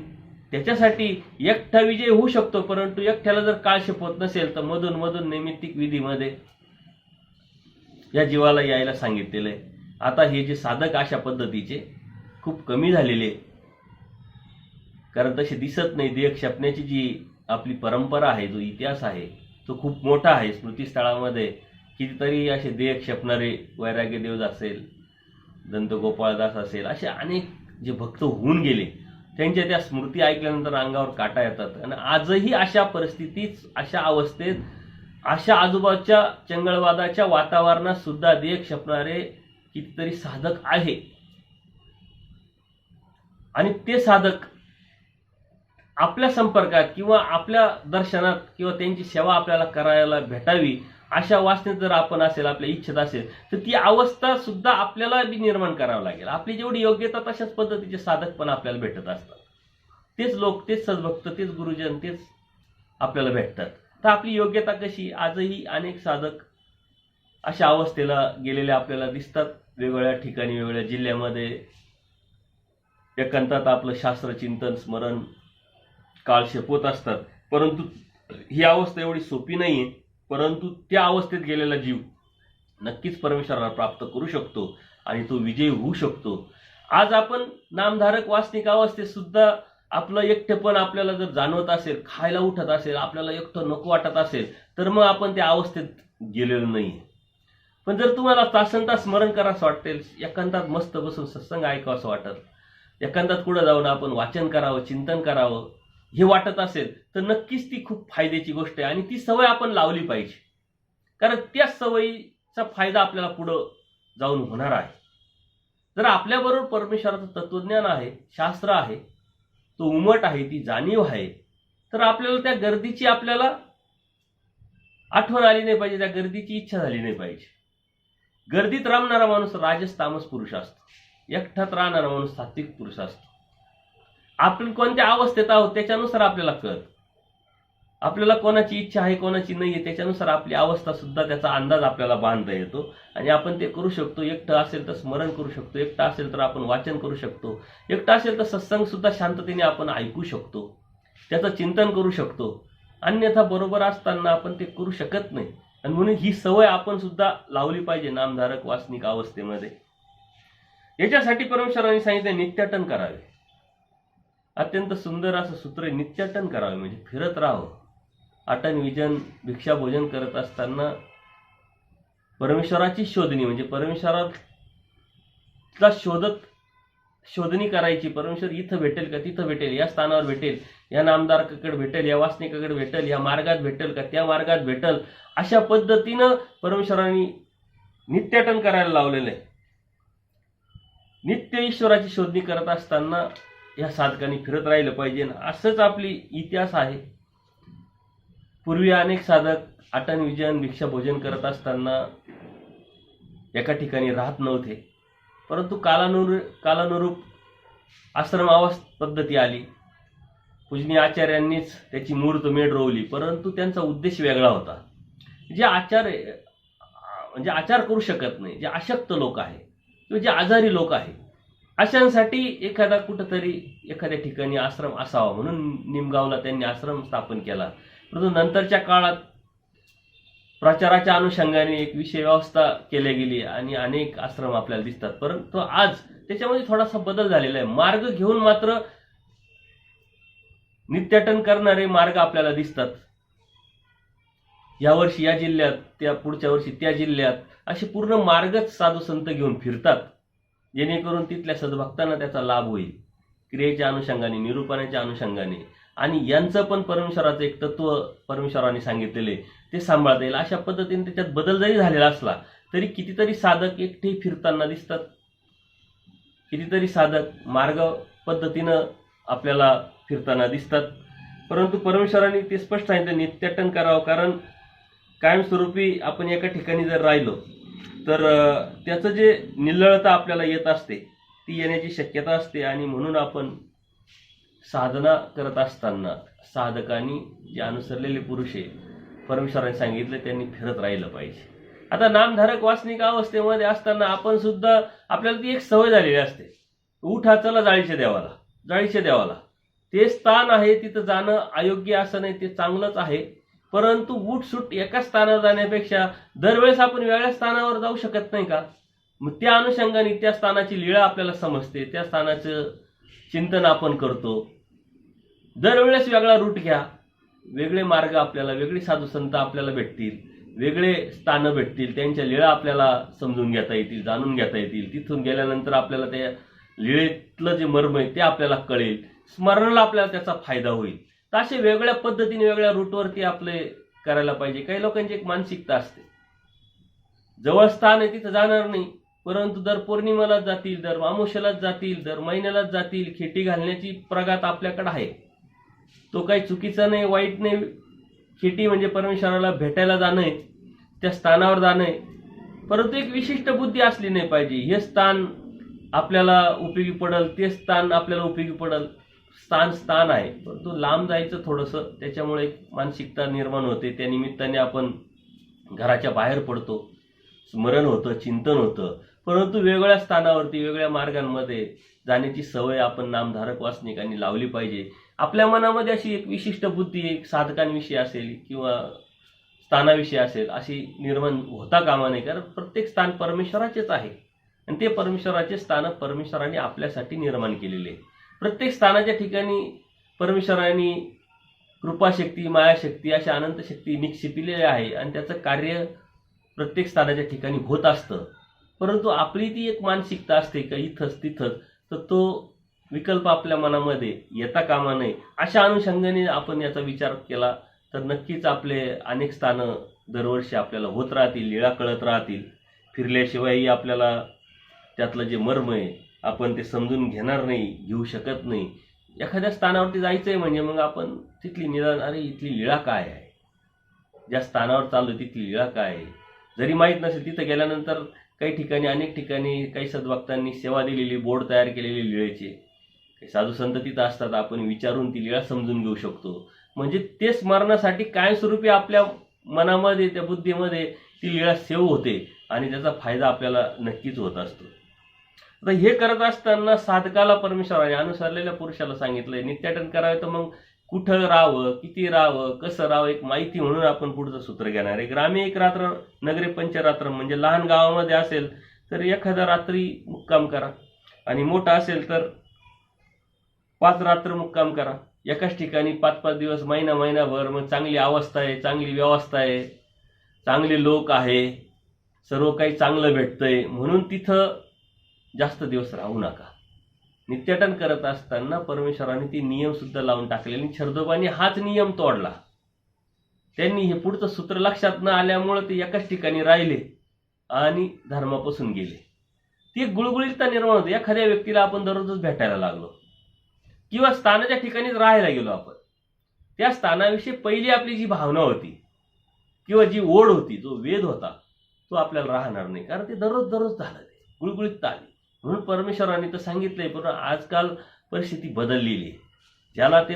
त्याच्यासाठी एकटा विजय होऊ शकतो, परंतु एकट्याला जर काळशेप होत नसेल तर मधून मधून नैमित्तिक विधीमध्ये या जीवाला यायला सांगितलेलं आहे. आता हे जे साधक अशा पद्धतीचे खूप कमी झालेले, कारण तसे दिसत नाही. देह क्षपण्याची जी आपली परंपरा आहे, जो इतिहास आहे तो खूप मोठा आहे. स्मृतीस्थळामध्ये कितीतरी असे देह क्षपणारे वैराग्यदेव असेल, दंतगोपाळदास असेल, असे अनेक जे भक्त होऊन गेले, त्यांच्या त्या स्मृती ऐकल्यानंतर अंगावर काटा येतात. आणि आजही अशा परिस्थितीत, अशा अवस्थेत, अशा आजूबाजूच्या चंगळवादाच्या वातावरणात सुद्धा देह क्षपणारे कितीतरी साधक आहे. आणि ते साधक आपल्या संपर्कात किंवा आपल्या दर्शनात किंवा त्यांची सेवा आपल्याला करायला भेटावी अशा वासनेत जर आपण असेल, आपल्या इच्छित असेल, तर ती अवस्था सुद्धा आपल्याला बी निर्माण करावं लागेल. आपली जेवढी योग्यता तशाच पद्धतीचे साधक पण आपल्याला भेटत असतात. तेच लोक, तेच सद्भक्त, तेच गुरुजन, तेच आपल्याला भेटतात. तर आपली योग्यता कशी, आजही अनेक साधक अशा अवस्थेला गेलेले आपल्याला दिसतात. वेगवेगळ्या ठिकाणी, वेगवेगळ्या जिल्ह्यामध्ये एकांतात आपलं शास्त्र चिंतन स्मरण काळ शेपवत असतात. परंतु ही अवस्था एवढी सोपी नाहीये. परंतु त्या अवस्थेत गेलेला जीव नक्कीच परमेश्वराला प्राप्त करू शकतो आणि तो विजयी होऊ शकतो. आज आपण नामधारक वासनिक अवस्थेत सुद्धा आपलं एकटेपण आपल्याला जर जाणवत असेल, खायला उठत असेल, आपल्याला एकटं नको वाटत असेल, तर मग आपण त्या अवस्थेत गेलेलो नाही. पण जर तुम्हाला तासनतास स्मरण करावंसं वाटेल, एकांतात मस्त बसून सत्संग ऐकावंसं वाटत, एकांतात कुठं जाऊन आपण वाचन करावं, चिंतन करावं हे वाटत असेल, तर नक्कीच ती खूप फायद्याची गोष्ट आहे आणि ती सवय आपण लावली पाहिजे. कारण त्या सवयीचा फायदा आपल्याला पुढं जाऊन होणार आहे. जर आपल्याबरोबर परमेश्वराचं तत्वज्ञान आहे, शास्त्र आहे, तो उमट आहे, ती जाणीव आहे, तर आपल्याला त्या गर्दीची आपल्याला आठवण आली नाही पाहिजे, त्या गर्दीची इच्छा झाली नाही पाहिजे. गर्दीत रमणारा माणूस राजस तामस पुरुष असतो, एकठात राहणारा माणूस सात्विक पुरुष असतो. आपण कोणत्या अवस्थेत आहोत त्याच्यानुसार आपल्याला कळत. आपल्याला कोणाची इच्छा आहे कोणाची नाही आहे त्याच्यानुसार आपली अवस्था सुद्धा त्याचा अंदाज आपल्याला बांधता येतो आणि आपण ते करू शकतो. एकटं असेल तर स्मरण करू शकतो, एकटं असेल तर आपण वाचन करू शकतो, एकटं असेल तर सत्संग सुद्धा शांततेने आपण ऐकू शकतो, त्याचं चिंतन करू शकतो. अन्यथा बरोबर असताना आपण ते करू शकत नाही. आणि म्हणून ही सवय आपण सुद्धा लावली पाहिजे नामधारक वासनिक अवस्थेमध्ये. याच्यासाठी परमेश्वरांनी सांगितलं नित्याटन करावे. अत्यंत सुंदर असं सूत्र आहे, नित्याटन करावे म्हणजे फिरत राहावं. आटन विजन भिक्षा भोजन करत असताना परमेश्वराची शोधणी म्हणजे परमेश्वराला शोधणी करायची. परमेश्वर इथं भेटेल का, तिथं भेटेल, या स्थानावर भेटेल, या नामधारकाकडे भेटेल, या वासनिकाकडे भेटेल, या मार्गात भेटेल का, त्या मार्गात भेटेल, अशा पद्धतीनं परमेश्वरांनी नित्याटन करायला लावलेलं आहे. नित्य ईश्वराची शोधणी करत असताना या साधकांनी फिरत राहिलं पाहिजे. असंच आपली इतिहास आहे. पूर्वी अनेक साधक आटन विजन भिक्षा भोजन करत असताना एका ठिकाणी राहत नव्हते, परंतु कालानुरूप आश्रम आवास पद्धती आली. पूजनीय आचार्यांनीच त्याची मुहूर्तमेढ रोवली, परंतु त्यांचा उद्देश वेगळा होता. जे आचार करू शकत नाही, जे अशक्त लोक आहे किंवा जे आजारी लोक आहे, अशांसाठी एखादा कुठंतरी एखाद्या ठिकाणी आश्रम असावा म्हणून निमगावला त्यांनी आश्रम स्थापन केला. परंतु नंतरच्या काळात प्रचाराच्या अनुषंगाने एक विषय व्यवस्था केली गेली आणि अनेक आश्रम आपल्याला दिसतात. परंतु आज त्याच्यामध्ये थोडासा बदल झालेला आहे. मार्ग घेऊन मात्र नित्याटन करणारे मार्ग आपल्याला दिसतात. यावर्षी या जिल्ह्यात, त्या पुढच्या वर्षी त्या जिल्ह्यात, असे पूर्ण मार्गच साधू संत घेऊन फिरतात, जेणेकरून तिथल्या सद्भक्तांना त्याचा लाभ होईल. क्रियेच्या अनुषंगाने, निरूपणाच्या अनुषंगाने आणि यांचं पण परमेश्वराचं एक तत्व परमेश्वराने सांगितलेले ते सांभाळता येईल. अशा पद्धतीने त्याच्यात बदल जरी झालेला असला तरी कितीतरी साधक एकटे फिरताना दिसतात, कितीतरी साधक मार्ग पद्धतीनं आपल्याला फिरताना दिसतात. परंतु परमेश्वराने ते स्पष्ट सांगितलं नित्याटन करावं. कारण कायमस्वरूपी आपण एका ठिकाणी जर राहिलो तर त्याचं जे निल्लळता आपल्याला येत असते ती येण्याची शक्यता असते. आणि म्हणून आपण साधना करत असताना साधकांनी जे अनुसरलेले पुरुष आहे परमेश्वराने सांगितलं त्यांनी फिरत राहिलं पाहिजे. आता नामधारक वासनिक अवस्थेमध्ये असताना आपण सुद्धा आपल्याला ती एक सवय झालेली असते, उठा चला जाळीच्या देवाला. ते स्थान आहे तिथं जाणं अयोग्य असं नाही, ते चांगलंच आहे. परंतु उठसूट एका स्थानावर जाण्यापेक्षा दरवेळेस आपण वेगळ्या स्थानावर जाऊ शकत नाही का? मग त्या अनुषंगाने त्या स्थानाची लीळा आपल्याला समजते, त्या स्थानाचं चिंतन आपण करतो. दरवेळेस वेगळा रूट घ्या, वेगळे मार्ग आपल्याला, वेगळे साधू संत आपल्याला भेटतील, वेगळे स्थानं भेटतील, त्यांच्या लीळा आपल्याला समजून घेता येतील, जाणून घेता येतील. तिथून गेल्यानंतर आपल्याला त्या लीळेतलं जे मर्म आहे ते आपल्याला कळेल, स्मरणाला आपल्याला त्याचा फायदा होईल. तर असे वेगळ्या पद्धतीने वेगळ्या रूटवरती आपले करायला पाहिजे. काही लोकांची एक मानसिकता असते, जवळ स्थान आहे तिथं जाणार नाही, परंतु दर पौर्णिमेलाच जातील, दर अमावस्येलाच जातील, दर महिन्यालाच जातील. खेटी घालण्याची प्रघात आपल्याकडे आहे, तो काही चुकीचा नाही, वाईट नाही. खेटी म्हणजे परमेश्वराला भेटायला जाणं आहे, त्या स्थानावर जाणं आहे. परंतु एक विशिष्ट बुद्धी असली नाही पाहिजे, हे स्थान आपल्याला उपयोगी पडल, ते स्थान आपल्याला उपयोगी पडल. स्थान आहे, परंतु लांब जायचं थोडंसं, त्याच्यामुळे एक मानसिकता निर्माण होते. त्या निमित्ताने आपण घराच्या बाहेर पडतो, स्मरण होतं, चिंतन होतं. परंतु वेगवेगळ्या स्थानावरती वेगवेगळ्या मार्गांमध्ये जाण्याची सवय आपण नामधारक वासनिकांनी लावली पाहिजे. आपल्या मनामध्ये अशी एक विशिष्ट बुद्धी एक साधकांविषयी असेल किंवा स्थानाविषयी असेल अशी निर्माण होता कामा नये, कारण प्रत्येक स्थान परमेश्वराचेच आहे आणि ते परमेश्वराचे स्थान परमेश्वराने आपल्यासाठी निर्माण केलेले. प्रत्येक स्थानाच्या ठिकाणी परमेश्वराने कृपाशक्ती, मायाशक्ती अशा अनंत शक्ती निक्षिपिलेल्या आहे आणि त्याचं कार्य प्रत्येक स्थानाच्या ठिकाणी होत असतं. परंतु आपली ती एक मानसिकता असते का इथंच तिथंच, तर तो विकल्प आपल्या मनामध्ये येता कामा नये. अशा अनुषंगाने आपण याचा विचार केला तर नक्कीच आपले अनेक स्थानं दरवर्षी आपल्याला होत राहतील, लीळा कळत राहतील. फिरल्याशिवायही आपल्याला त्यातलं जे मर्म आहे आपण ते समजून घेणार नाही, घेऊ शकत नाही. एखाद्या स्थानावरती जायचं आहे म्हणजे मग आपण तिथली निदान अरे इथली लीळा काय आहे, ज्या स्थानावर चाललो तिथली लीळा काय आहे जरी माहीत नसेल, तिथं गेल्यानंतर काही ठिकाणी अनेक ठिकाणी काही सद्भक्तांनी सेवा दिलेली, बोर्ड तयार केलेली लीळेचे, काही साधू संत तिथं असतात, आपण विचारून ती लीळा समजून घेऊ शकतो. म्हणजे ते स्मरणासाठी कायमस्वरूपी आपल्या मनामध्ये, त्या बुद्धीमध्ये ती लीळा सेव होते आणि त्याचा फायदा आपल्याला नक्कीच होत असतो. आता हे करत असताना साधकाला परमेश्वराने अनुसरलेल्या पुरुषाला सांगितलंय नित्याटन करावे, तर मग कुठं राहावं, किती राहावं, कसं राहावं एक माहिती म्हणून आपण पुढचं सूत्र घेणार आहे. ग्रामी एक रात्र नगरे पंचरात्र, म्हणजे लहान गावामध्ये असेल तर एखादा रात्री मुक्काम करा आणि मोठा असेल तर 5 रात्र मुक्काम करा. एकाच ठिकाणी 5-5 दिवस, महिनाभर, मग चांगली अवस्था आहे, चांगली व्यवस्था आहे, चांगले लोक आहे, सर्व काही चांगलं भेटतंय म्हणून तिथं जास्त दिवस राहू नका. नित्याटन करत असताना परमेश्वराने ती नियम सुद्धा लावून टाकले आणि छर्दोबाने हाच नियम तोडला. त्यांनी हे पुढचं सूत्र लक्षात न आल्यामुळे ते एकाच ठिकाणी राहिले आणि धर्मापासून गेले. ती गुळगुळीतता निर्माण होते. एखाद्या व्यक्तीला आपण दररोजच भेटायला लागलो किंवा स्थानाच्या ठिकाणीच राहायला गेलो, आपण त्या स्थानाविषयी पहिली आपली जी भावना होती किंवा जी ओढ होती, जो वेध होता, तो आपल्याला राहणार नाही, कारण ते दररोज झालं, ते गुळगुळीतता आली. म्हणून परमेश्वराने तर सांगितलंय, पण आजकाल परिस्थिती बदललेली आहे. ज्याला ते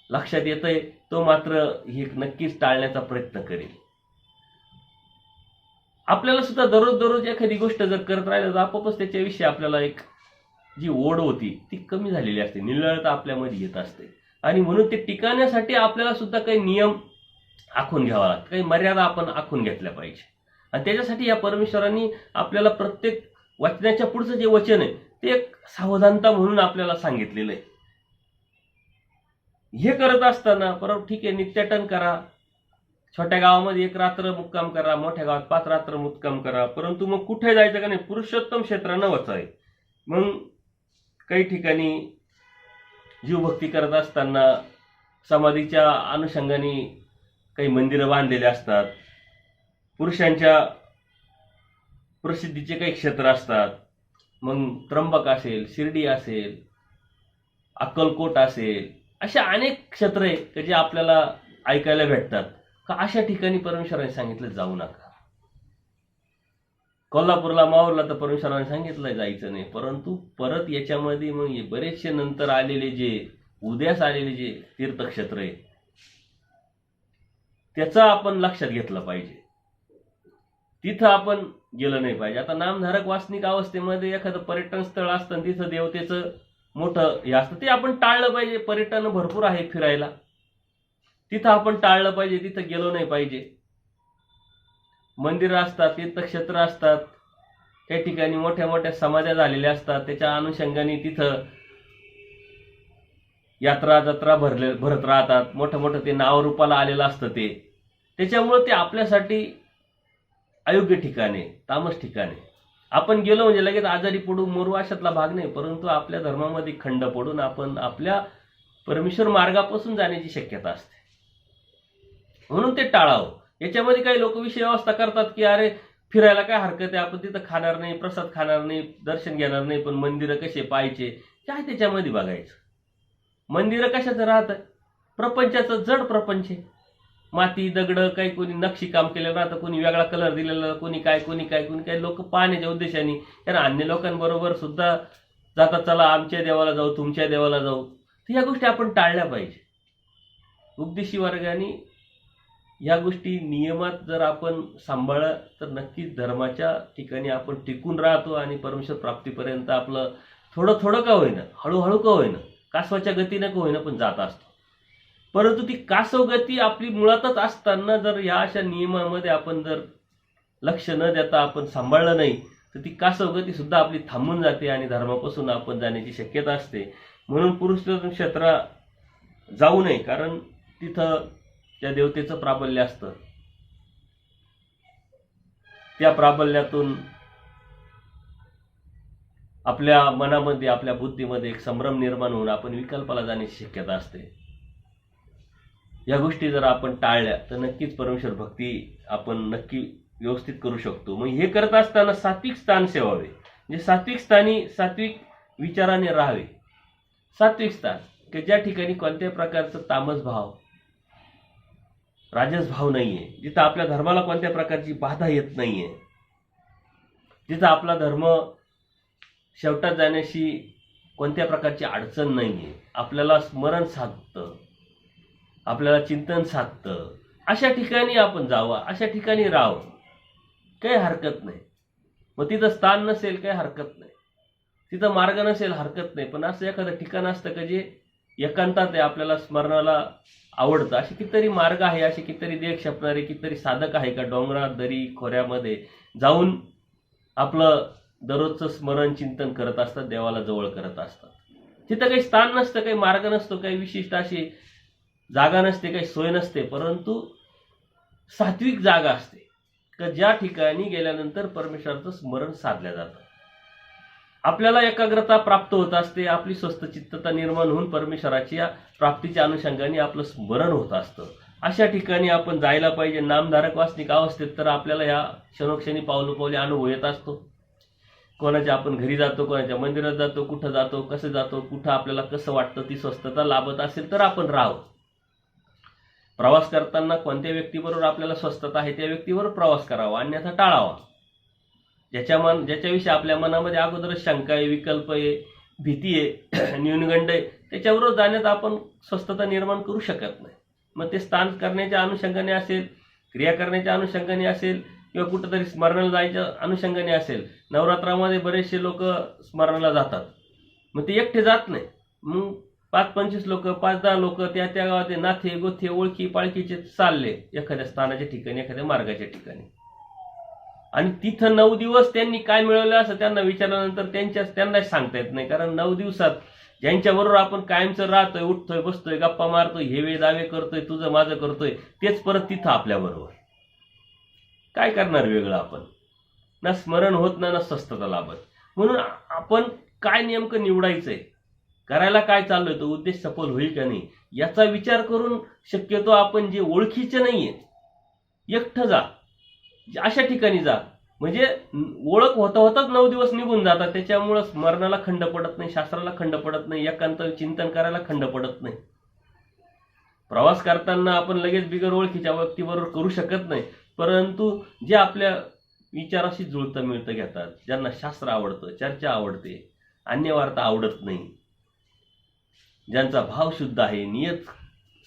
लक्षात येतंय तो मात्र हे नक्कीच टाळण्याचा प्रयत्न करेल. आपल्याला सुद्धा दररोज एखादी गोष्ट जर करत राहिलं तर आपोआपच त्याच्याविषयी आपल्याला एक जी ओढ होती ती कमी झालेली असते, निळळता आपल्यामध्ये येत असते. आणि म्हणून ते टिकवण्यासाठी आपल्याला सुद्धा काही नियम आखून घ्यावा लागतात, काही मर्यादा आपण आखून घेतल्या पाहिजे. आणि त्याच्यासाठी या परमेश्वरांनी आपल्याला प्रत्येक वचनाच्या पुढचं जे वचन आहे ते एक सावधानता म्हणून आपल्याला सांगितलेलं आहे. हे करत असताना बरोबर ठीक आहे, नित्याटन करा, छोट्या गावामध्ये 1 रात्र मुक्काम करा, मोठ्या गावात 5 रात्र मुक्काम करा, परंतु मग कुठे जायचं का नाही, पुरुषोत्तम क्षेत्रानं वचाय. मग काही ठिकाणी जीवभक्ती करत असताना समाधीच्या अनुषंगाने काही मंदिरं बांधलेले असतात, पुरुषांच्या प्रसिद्धीचे काही क्षेत्र असतात. मग त्र्यंबक असेल, शिर्डी असेल, अक्कलकोट असेल, अशा अनेक क्षेत्र आहे की जे आपल्याला ऐकायला भेटतात. का अशा ठिकाणी परमेश्वराने सांगितलं जाऊ नका. कोल्हापूरला, माहूरला तर परमेश्वराने सांगितलं जायचं नाही, परंतु परत याच्यामध्ये मग बरेचसे नंतर आलेले जे उदयास आलेले जे तीर्थक्षेत्र आहे त्याचं आपण लक्षात घेतलं पाहिजे. तिथं आपण गेलं नाही पाहिजे. आता नामधारक वासनिक अवस्थेमध्ये एखादं पर्यटन स्थळ असतं, तिथं देवतेचं मोठं हे असतं, ते आपण टाळलं पाहिजे. पर्यटन भरपूर आहे फिरायला, तिथं आपण टाळलं पाहिजे, तिथं गेलो नाही पाहिजे. मंदिरं असतात, तीर्थक्षेत्र असतात, त्या ठिकाणी मोठ्या मोठ्या समाध्या झालेल्या असतात, त्याच्या अनुषंगाने तिथं यात्रा जत्रा भरत राहतात. मोठं ते नावरूपाला आलेलं असतं ते, त्याच्यामुळे ते आपल्यासाठी अयोग्य ठिकाणे, तामस ठिकाणे. आपण गेलो म्हणजे लगेच आजारी पडू, मरू अशातला भाग नाही, परंतु आपल्या धर्मामध्ये खंड पडून आपण आपल्या परमेश्वर मार्गापासून जाण्याची शक्यता असते. म्हणून ते टाळावं. याच्यामध्ये काही लोक विषय व्यवस्था करतात की अरे फिरायला काय हरकत आहे, आपण तिथं खाणार नाही, प्रसाद खाणार नाही, दर्शन घेणार नाही, पण मंदिरं कसे पाहायचे काय त्याच्यामध्ये बघायचं. मंदिरं कशाचं राहतं, प्रपंचाचं जड प्रपंच आहे. माती दगड, काही कोणी नक्षीकाम केलेलं राहतं, कोणी वेगळा कलर दिलेला, कोणी काय लोक पाहण्याच्या उद्देशाने कारण अन्य लोकांबरोबर सुद्धा जातात, चला आमच्या देवाला जाऊ, तुमच्या देवाला जाऊ. तर ह्या गोष्टी आपण टाळल्या पाहिजे. उपदेशी वर्गाने या गोष्टी नियमात जर आपण सांभाळलं तर नक्कीच धर्माच्या ठिकाणी आपण टिकून राहतो आणि परमेश्वर प्राप्तीपर्यंत आपलं थोडं का होईना, हळूहळू का होईना, कासवाच्या गतीनं का होईना पण जात असतो. परंतु ती कासवगती आपली मुळातच असताना जर या अशा नियमामध्ये आपण जर लक्ष न देता आपण सांभाळलं नाही तर ती कासवगती सुद्धा आपली थांबून जाते आणि धर्मापासून आपण जाण्याची शक्यता असते. म्हणून पुरुषोत्तम क्षेत्र जाऊ नये, कारण तिथं त्या देवतेचं प्राबल्य असतं. त्या प्राबल्यातून आपल्या मनामध्ये आपल्या बुद्धीमध्ये एक संभ्रम निर्माण होऊन आपण विकल्पाला जाण्याची शक्यता असते. या गोष्टी जर आपण टाळल्या तर नक्कीच परमेश्वर भक्ती आपण नक्की व्यवस्थित करू शकतो. मग हे करत असताना सात्विक स्थान सेवावे, म्हणजे सात्विक स्थानी सात्विक विचाराने राहावे. सात्विक स्थान की ज्या ठिकाणी कोणत्याही प्रकारचं तामस भाव राजस भाव नाहीये, जिथं आपल्या धर्माला कोणत्या प्रकारची बाधा येत नाहीये, जिथं आपला धर्म शेवटात जाण्याशी कोणत्या प्रकारची अडचण नाहीये, आपल्याला स्मरण साधतं, आपल्याला चिंतन साधतं, अशा ठिकाणी आपण जावं, अशा ठिकाणी राहावं, काही हरकत नाही. मग तिथं स्थान नसेल काही हरकत नाही, तिथं मार्ग नसेल हरकत नाही, पण असं एखादं ठिकाण असतं का जे एकांतात आहे, आपल्याला स्मरणाला आवडतं. असे कितीतरी मार्ग आहे, असे कितीतरी देह क्षपणारे कितीतरी साधक आहे का डोंगरात दरी खोऱ्यामध्ये जाऊन आपलं दररोजचं स्मरण चिंतन करत असतात, देवाला जवळ करत असतात. तिथं काही स्थान नसतं, काही मार्ग नसतो, काही विशिष्ट अशी जागा नसते, काही सोय नसते, परंतु सात्विक जागा असते का ज्या ठिकाणी गेल्यानंतर परमेश्वराचं स्मरण साधलं जातं, आपल्याला एकाग्रता प्राप्त होत असते, आपली स्वस्थ चित्तता निर्माण होऊन परमेश्वराच्या प्राप्तीच्या अनुषंगाने आपलं स्मरण होत असतं. अशा ठिकाणी आपण जायला पाहिजे. नामधारक वासनिक अवस्थेत तर आपल्याला या क्षणोक्षणी पावलोपावली अनुभव येत असतो. कोणाच्या आपण घरी जातो, कोणाच्या मंदिरात जातो, कुठं जातो, कसं जातो, कुठं आपल्याला कसं वाटतं, ती स्वस्थता लाभत असेल तर आपण राहावं. प्रवास करताना कोणत्या व्यक्तीबरोबर आपल्याला स्वस्थता आहे त्या व्यक्तीबरोबर प्रवास करावा, अन्यथा टाळावा. ज्याच्याविषयी आपल्या मनामध्ये अगोदरच शंका आहे, विकल्प आहे, भीती आहे, न्यूनगंड आहे, त्याच्याबरोबर जाण्यात आपण स्वस्थता निर्माण करू शकत नाही. मग ते स्थान करण्याच्या अनुषंगाने असेल, क्रिया करण्याच्या अनुषंगाने असेल, किंवा कुठंतरी स्मरणाला जायच्या अनुषंगाने असेल. नवरात्रामध्ये बरेचसे लोक स्मरणाला जातात, मग ते एकटे जात नाही. मग 5-25 लोक, 5-10 लोक त्या गावात नाथे गोथे ओळखी पाळखीचे चालले एखाद्या स्थानाच्या ठिकाणी, एखाद्या मार्गाच्या ठिकाणी, आणि तिथं 9 दिवस त्यांनी काय मिळवलं असं त्यांना विचारल्यानंतर त्यांनाच सांगता येत नाही. कारण 9 दिवसात ज्यांच्याबरोबर आपण कायमचं राहतोय, उठतोय, बसतोय, गप्पा मारतोय, हेवे दावे करतोय, तुझं माझं करतोय, तेच परत तिथं आपल्याबरोबर. काय करणार वेगळं आपण? ना स्मरण होत ना स्वस्थता लाभत. म्हणून आपण काय नेमकं निवडायचंय, करायला काय चाललोय, तो उद्देश सफल होईल का नाही याचा विचार करून शक्यतो आपण जे ओळखीचे नाहीये एकटं जा, अशा ठिकाणी जा. म्हणजे ओळख होता होताच 9 दिवस निघून जातात. त्याच्यामुळं स्मरणाला खंड पडत नाही, शास्त्राला खंड पडत नाही, एकांत चिंतन करायला खंड पडत नाही. प्रवास करताना आपण लगेच बिगर ओळखीच्या व्यक्तीबरोबर करू शकत नाही, परंतु जे आपल्या विचाराशी जुळतं मिळतं घेतात, ज्यांना शास्त्र आवडतं, चर्चा आवडते, अन्य वार्ता आवडत नाही, ज्यांचा भाव शुद्ध आहे, नियत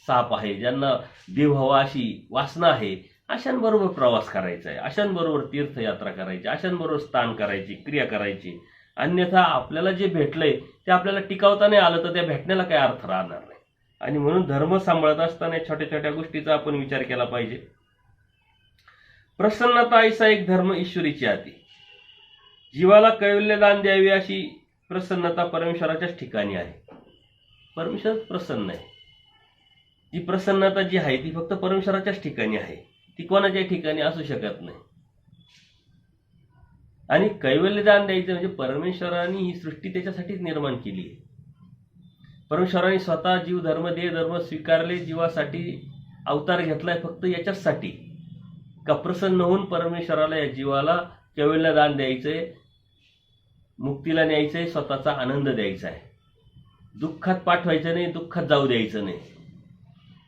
साफ आहे, ज्यांना देव हवा अशी वासना आहे, अशांबरोबर प्रवास करायचा आहे, अशांबरोबर तीर्थयात्रा करायची, अशांबरोबर स्थान करायची, क्रिया करायची. अन्यथा आपल्याला जे भेटलंय ते आपल्याला टिकावता नाही आलं तर त्या भेटण्याला काही अर्थ राहणार नाही. आणि म्हणून धर्म सांभाळत असताना छोट्या छोट्या गोष्टीचा आपण विचार केला पाहिजे. प्रसन्नता ऐसा एक धर्म ईश्वरीची आती. जीवाला कैवल्य दान द्यावी अशी प्रसन्नता परमेश्वराच्याच ठिकाणी आहे. परमेश्वर प्रसन्न आहे. जी प्रसन्नता जी आहे ती फक्त परमेश्वराच्याच ठिकाणी आहे, ती कोणाच्या ठिकाणी असू शकत नाही. आणि कैवल्य दान द्यायचं म्हणजे परमेश्वराने ही सृष्टी त्याच्यासाठीच निर्माण केली आहे. परमेश्वराने स्वतः जीव धर्म देह धर्म स्वीकारले, जीवासाठी अवतार घेतलाय फक्त याच्यासाठी का प्रसन्न होऊन परमेश्वराला या जीवाला कैवल्य दान द्यायचंय, मुक्तीला न्यायचंय, स्वतःचा आनंद द्यायचा आहे, दुःखात पाठवायचं नाही, दुःखात जाऊ द्यायचं नाही.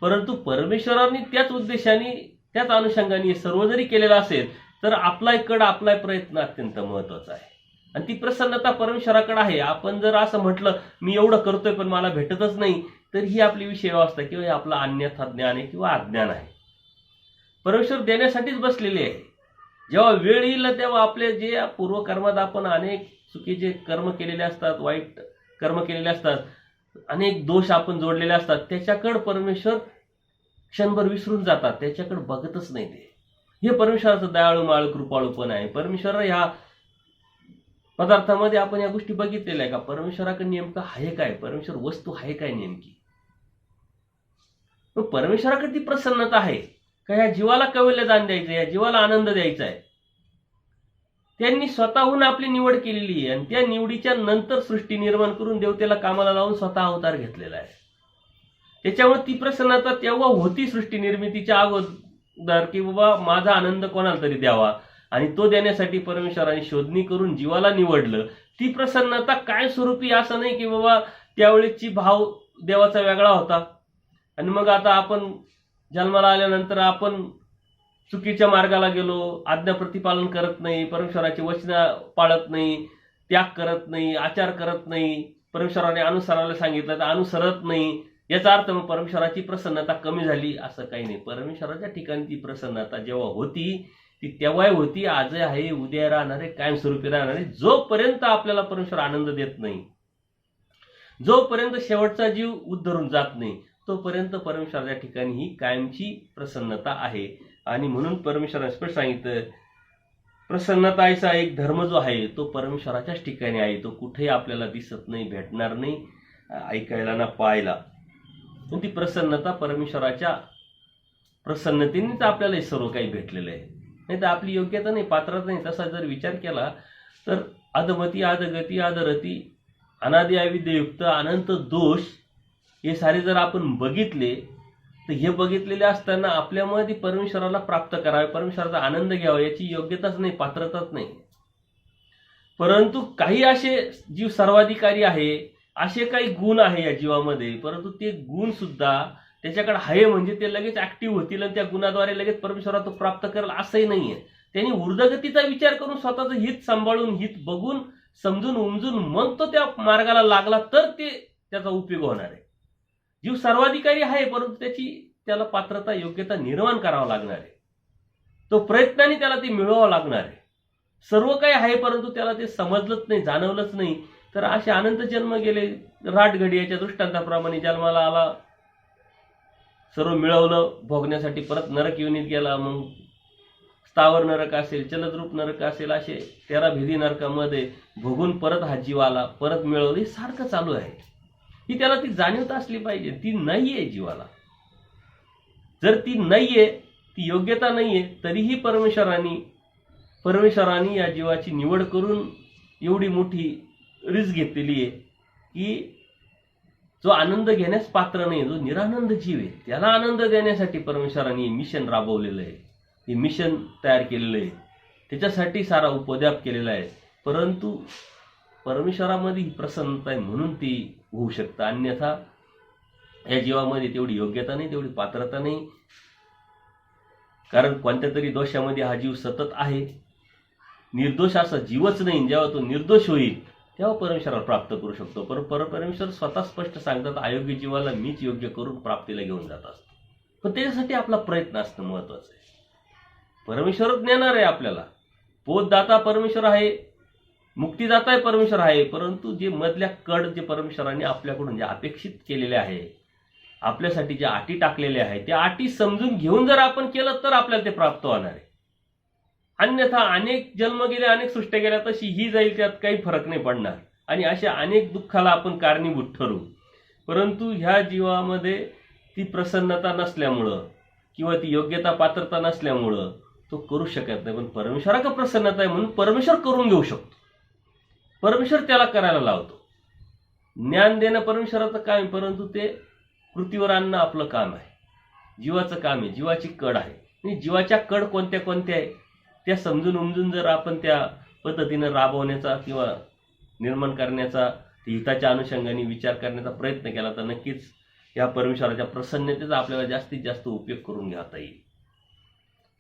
परंतु परमेश्वराने त्याच उद्देशाने त्याच अनुषंगाने सर्व जरी केलेलं असेल तर आपला प्रयत्न अत्यंत महत्वाचा आहे. आणि ती प्रसन्नता परमेश्वराकडे आहे. आपण जर असं म्हटलं मी एवढं करतोय पण मला भेटतच नाही, तर ही आपली विषय अवस्था किंवा आपला अन्यथा ज्ञान आहे किंवा अज्ञान आहे. परमेश्वर देण्यासाठीच बसलेले आहे. जेव्हा वेळ येईल तेव्हा आपले जे पूर्वकर्मात आपण अनेक चुकीचे कर्म केलेले असतात, वाईट कर्म केलेले असतात, अनेक दोष आपण जोडलेले असतात, त्याच्याकडे परमेश्वर क्षणभर विसरून जातात, त्याच्याकडे बघतच नाही ते. हे परमेश्वराचं दयाळू माळू कृपाळूपण आहे. परमेश्वर ह्या पदार्थामध्ये आपण या गोष्टी बघितलेल्या आहे का? परमेश्वराकडे नेमकं आहे काय? परमेश्वर वस्तू आहे काय नेमकी? मग परमेश्वराकडे ती प्रसन्नता आहे का? ह्या जीवाला कवल्य दान द्यायचं, या जीवाला आनंद द्यायचा आहे. त्यांनी स्वतःहून आपली निवड केलेली आहे आणि त्या निवडीच्या नंतर सृष्टी निर्माण करून देवतेला कामाला लावून स्वतः अवतार घेतलेला आहे. त्याच्यामुळे ती प्रसन्नता तेव्हा होती सृष्टी निर्मितीच्या अगोदर, की बाबा माझा आनंद कोणाला तरी द्यावा, आणि तो देण्यासाठी परमेश्वराने शोधणी करून जीवाला निवडलं. ती प्रसन्नता काय स्वरूपी असं नाही की बाबा त्यावेळेची भाव देवाचा वेगळा होता आणि मग आता आपण जन्माला आल्यानंतर आपण चुकीच्या मार्गाला गेलो, आज्ञा प्रतिपालन करत नाही, परमेश्वराची वचनं पाळत नाही, त्याग करत नाही, आचार करत नाही, परमेश्वराने अनुसरायला सांगितलं तर अनुसरत नाही, याचा अर्थ मग परमेश्वराची प्रसन्नता कमी झाली असं काही नाही. परमेश्वराच्या ठिकाणी ती प्रसन्नता जेव्हा होती ती तेव्हाही होती, आजही आहे, उद्या राहणारे, कायमस्वरूपी राहणारे. जोपर्यंत आपल्याला परमेश्वर आनंद देत नाही, जोपर्यंत शेवटचा जीव उद्धरून जात नाही, तोपर्यंत परमेश्वराच्या ठिकाणी ही कायमची प्रसन्नता आहे. आणि म्हणून परमेश्वराने स्पष्ट सांगितलं, प्रसन्नताचा एक धर्म जो आहे तो परमेश्वराच्याच ठिकाणी आहे. तो कुठेही आपल्याला दिसत नाही, भेटणार नाही, ऐकायला ना पाहायला. पण ती प्रसन्नता परमेश्वराच्या प्रसन्नतेनेच आपल्याला हे सर्व काही भेटलेलं आहे. नाही तर आपली योग्यता नाही, पात्रता नाही. तसा जर विचार केला तर अधमती, अधगती, अधरती, अनादि अविद्ययुक्त, अनंत दोष हे सारे जर आपण बघितले तर हे बघितलेले असताना आपल्यामध्ये परमेश्वराला प्राप्त करावे, परमेश्वराचा आनंद घ्यावा याची योग्यताच नाही, पात्रताच नाही. परंतु काही असे जीव सर्वाधिकारी आहे, असे काही गुण आहे या जीवामध्ये, परंतु ते गुण सुद्धा त्याच्याकडे आहे म्हणजे ते लगेच ऍक्टिव्ह होतील आणि त्या गुणाद्वारे लगेच परमेश्वरा तो प्राप्त करेल असंही नाहीये. त्यांनी ऊर्ध्वगतीचा विचार करून स्वतःचं हित सांभाळून, हित बघून, समजून उमजून मग तो त्या मार्गाला लागला तर ते त्याचा उपयोग होणार आहे. जीव सर्वाधिकारी आहे परंतु त्याला पात्रता, योग्यता निर्माण करावं लागणार आहे. तो प्रयत्नाने त्याला ते मिळवावं लागणार आहे. सर्व काही आहे परंतु त्याला ते समजलंच नाही, जाणवलंच नाही, तर असे अनंत जन्म गेले. राटघडी याच्या दृष्टांताप्रमाणे जन्माला आला, सर्व मिळवलं, भोगण्यासाठी परत नरक योनीत गेला, मग स्थावर नरक असेल, चलद्रूप नरक असेल, असे 13 भेदी नरकामध्ये भोगून परत हा जीव आला, परत मिळवलं. हे सारखं चालू आहे. ही त्याला ती जाणीवता असली पाहिजे. ती नाहीये जीवाला. जर ती नाहीये, ती योग्यता नाहीये, तरीही परमेश्वराने या जीवाची निवड करून एवढी मोठी रिस्क घेतलेली आहे की जो आनंद घेण्यास पात्र नाही, जो निरानंद जीव आहे, त्याला आनंद देण्यासाठी परमेश्वराने मिशन राबवलेलं आहे, हे मिशन तयार केलेलं आहे, त्याच्यासाठी सारा उपद्व्याप केलेला आहे. परंतु परमेश्वरामध्ये ही प्रसन्नता आहे म्हणून ती होऊ शकतं. अन्यथा या जीवामध्ये तेवढी योग्यता नाही, तेवढी पात्रता नाही. कारण कोणत्या तरी दोषामध्ये हा जीव सतत आहे. निर्दोष असा जीवच नाही. जेव्हा तो निर्दोष होईल तेव्हा परमेश्वराला प्राप्त करू शकतो. परमेश्वर स्वतः स्पष्ट सांगतात, अयोग्य जीवाला मीच योग्य करून प्राप्तीला घेऊन जात असतो. पण त्याच्यासाठी आपला प्रयत्न असणं महत्वाचं आहे. परमेश्वरच नेणार आहे आपल्याला. बोधदाता परमेश्वर आहे, मुक्तीदाता आहे परमेश्वर आहे, परंतु जे मधल्या कड जे परमेश्वराने आपल्याकडून जे अपेक्षित केलेले आहे, आपल्यासाठी ज्या अटी टाकलेल्या आहेत, त्या अटी समजून घेऊन जर आपण केलं तर आपल्याला ते प्राप्त होणार आहे. अन्यथा अनेक जन्म गेले, अनेक सृष्ट्या गेल्या, तशी ही जाईल, त्यात काही फरक नाही पडणार आणि अशा अनेक दुःखाला आपण कारणीभूत ठरू. परंतु ह्या जीवामध्ये ती प्रसन्नता नसल्यामुळं किंवा ती योग्यता, पात्रता नसल्यामुळं तो करू शकत नाही. पण परमेश्वराला प्रसन्नता आहे म्हणून परमेश्वर करून घेऊ शकतो. परमेश्वर त्याला करायला लावतो. ज्ञान देणं परमेश्वराचं काम आहे, परंतु ते कृतीवर आणणं आपलं काम आहे, जीवाचं काम आहे, जीवाची कड आहे. आणि जीवाच्या कड कोणत्या कोणत्या आहे त्या समजून उमजून जर आपण त्या पद्धतीनं राबवण्याचा किंवा निर्माण करण्याचा, हिताच्या अनुषंगाने विचार करण्याचा प्रयत्न केला तर नक्कीच या परमेश्वराच्या प्रसन्नतेचा आपल्याला जास्तीत जास्त उपयोग करून घेता येईल.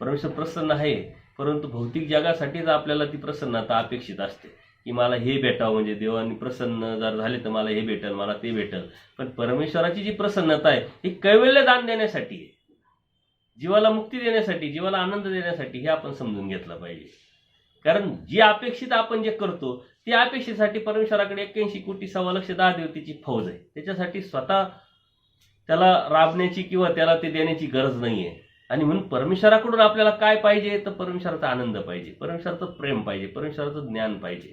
परमेश्वर प्रसन्न आहे, परंतु भौतिक जगासाठीच आपल्याला ती प्रसन्नता अपेक्षित असते की मला हे भेटावं, म्हणजे देवाने प्रसन्न जर झाले तर मला हे भेटेल, मला ते भेटेल. पण परमेश्वराची जी प्रसन्नता आहे ही कैवल्य दान देण्यासाठी आहे, जीवाला मुक्ती देण्यासाठी, जीवाला आनंद देण्यासाठी. हे आपण समजून घेतलं पाहिजे. कारण जी अपेक्षित आपण जे करतो त्या अपेक्षेसाठी परमेश्वराकडे 81 कोटी 1.25 देवतेची फौज आहे. त्याच्यासाठी स्वतः त्याला राबण्याची किंवा त्याला ते देण्याची गरज नाहीये. आणि म्हणून परमेश्वराकडून आपल्याला काय पाहिजे, तर परमेश्वराचा आनंद पाहिजे, परमेश्वराचं प्रेम पाहिजे, परमेश्वराचं ज्ञान पाहिजे.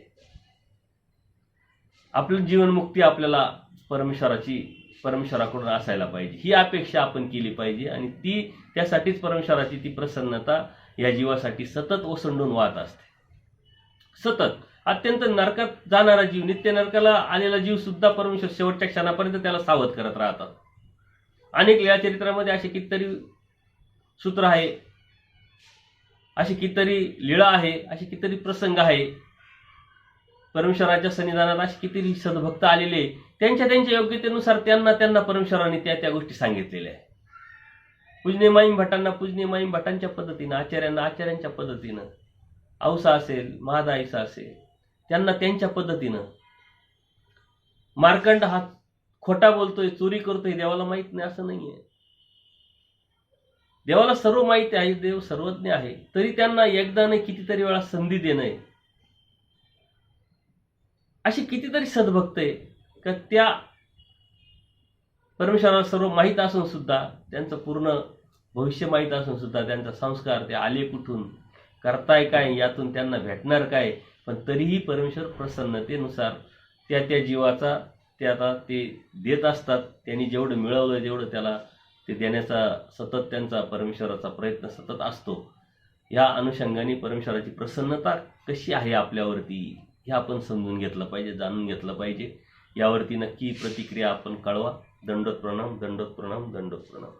आपलं जीवनमुक्ती आपल्याला परमेश्वराकडून असायला पाहिजे, ही अपेक्षा आपण केली पाहिजे. आणि त्यासाठीच परमेश्वराची ती प्रसन्नता या जीवासाठी सतत ओसंडून वाहत असते. सतत अत्यंत नरकात जाणारा जीव, नित्य नरकाला आलेला जीव सुद्धा परमेश्वर शेवटच्या क्षणापर्यंत त्याला सावध करत राहतात. अनेक लीळा चरित्रामध्ये असे कितीतरी सूत्र आहे, अशी कितीतरी लीळा आहे, असे कितीतरी प्रसंग आहे. परमेश्वराच्या सन्निधानात असे कितीतरी सद्भक्त आलेले, त्यांच्या योग्यतेनुसार त्यांना परमेश्वराने त्या गोष्टी सांगितलेल्या आहे. पूजनीय माईम भटांना पूजनीय माईम भटांच्या पद्धतीनं, आचार्यांना आचार्यांच्या पद्धतीनं, औसा असेल, महादाईसा असेल, त्यांना त्यांच्या पद्धतीनं. मार्कंड हा खोटा बोलतोय, चोरी करतोय, देवाला माहित नाही असं नाहीये. देवाला सर्व माहिती आहे, देव सर्वज्ञ आहे, तरी त्यांना एकदा नाही कितीतरी वेळा संधी देणं. अशी कितीतरी सद्भक्त आहे का त्या परमेश्वराला सर्व माहीत असून सुद्धा, त्यांचं पूर्ण भविष्य माहीत असून सुद्धा, त्यांचा संस्कार ते आले कुठून, करताय काय, यातून त्यांना भेटणार काय, पण तरीही परमेश्वर प्रसन्नतेनुसार त्या जीवाचा ते देत असतात. त्यांनी जेवढं मिळवलं, जेवढं त्याला ते देण्याचा सतत त्यांचा परमेश्वराचा प्रयत्न सतत असतो. या अनुषंगाने परमेश्वराची प्रसन्नता कशी आहे आपल्यावरती, हे आपण समजून घेतलं पाहिजे, जाणून घेतलं पाहिजे. यावरती नक्की प्रतिक्रिया आपण कळवा. दंडोत प्रणाम, दंडोत प्रणाम, दंडोत प्रणाम.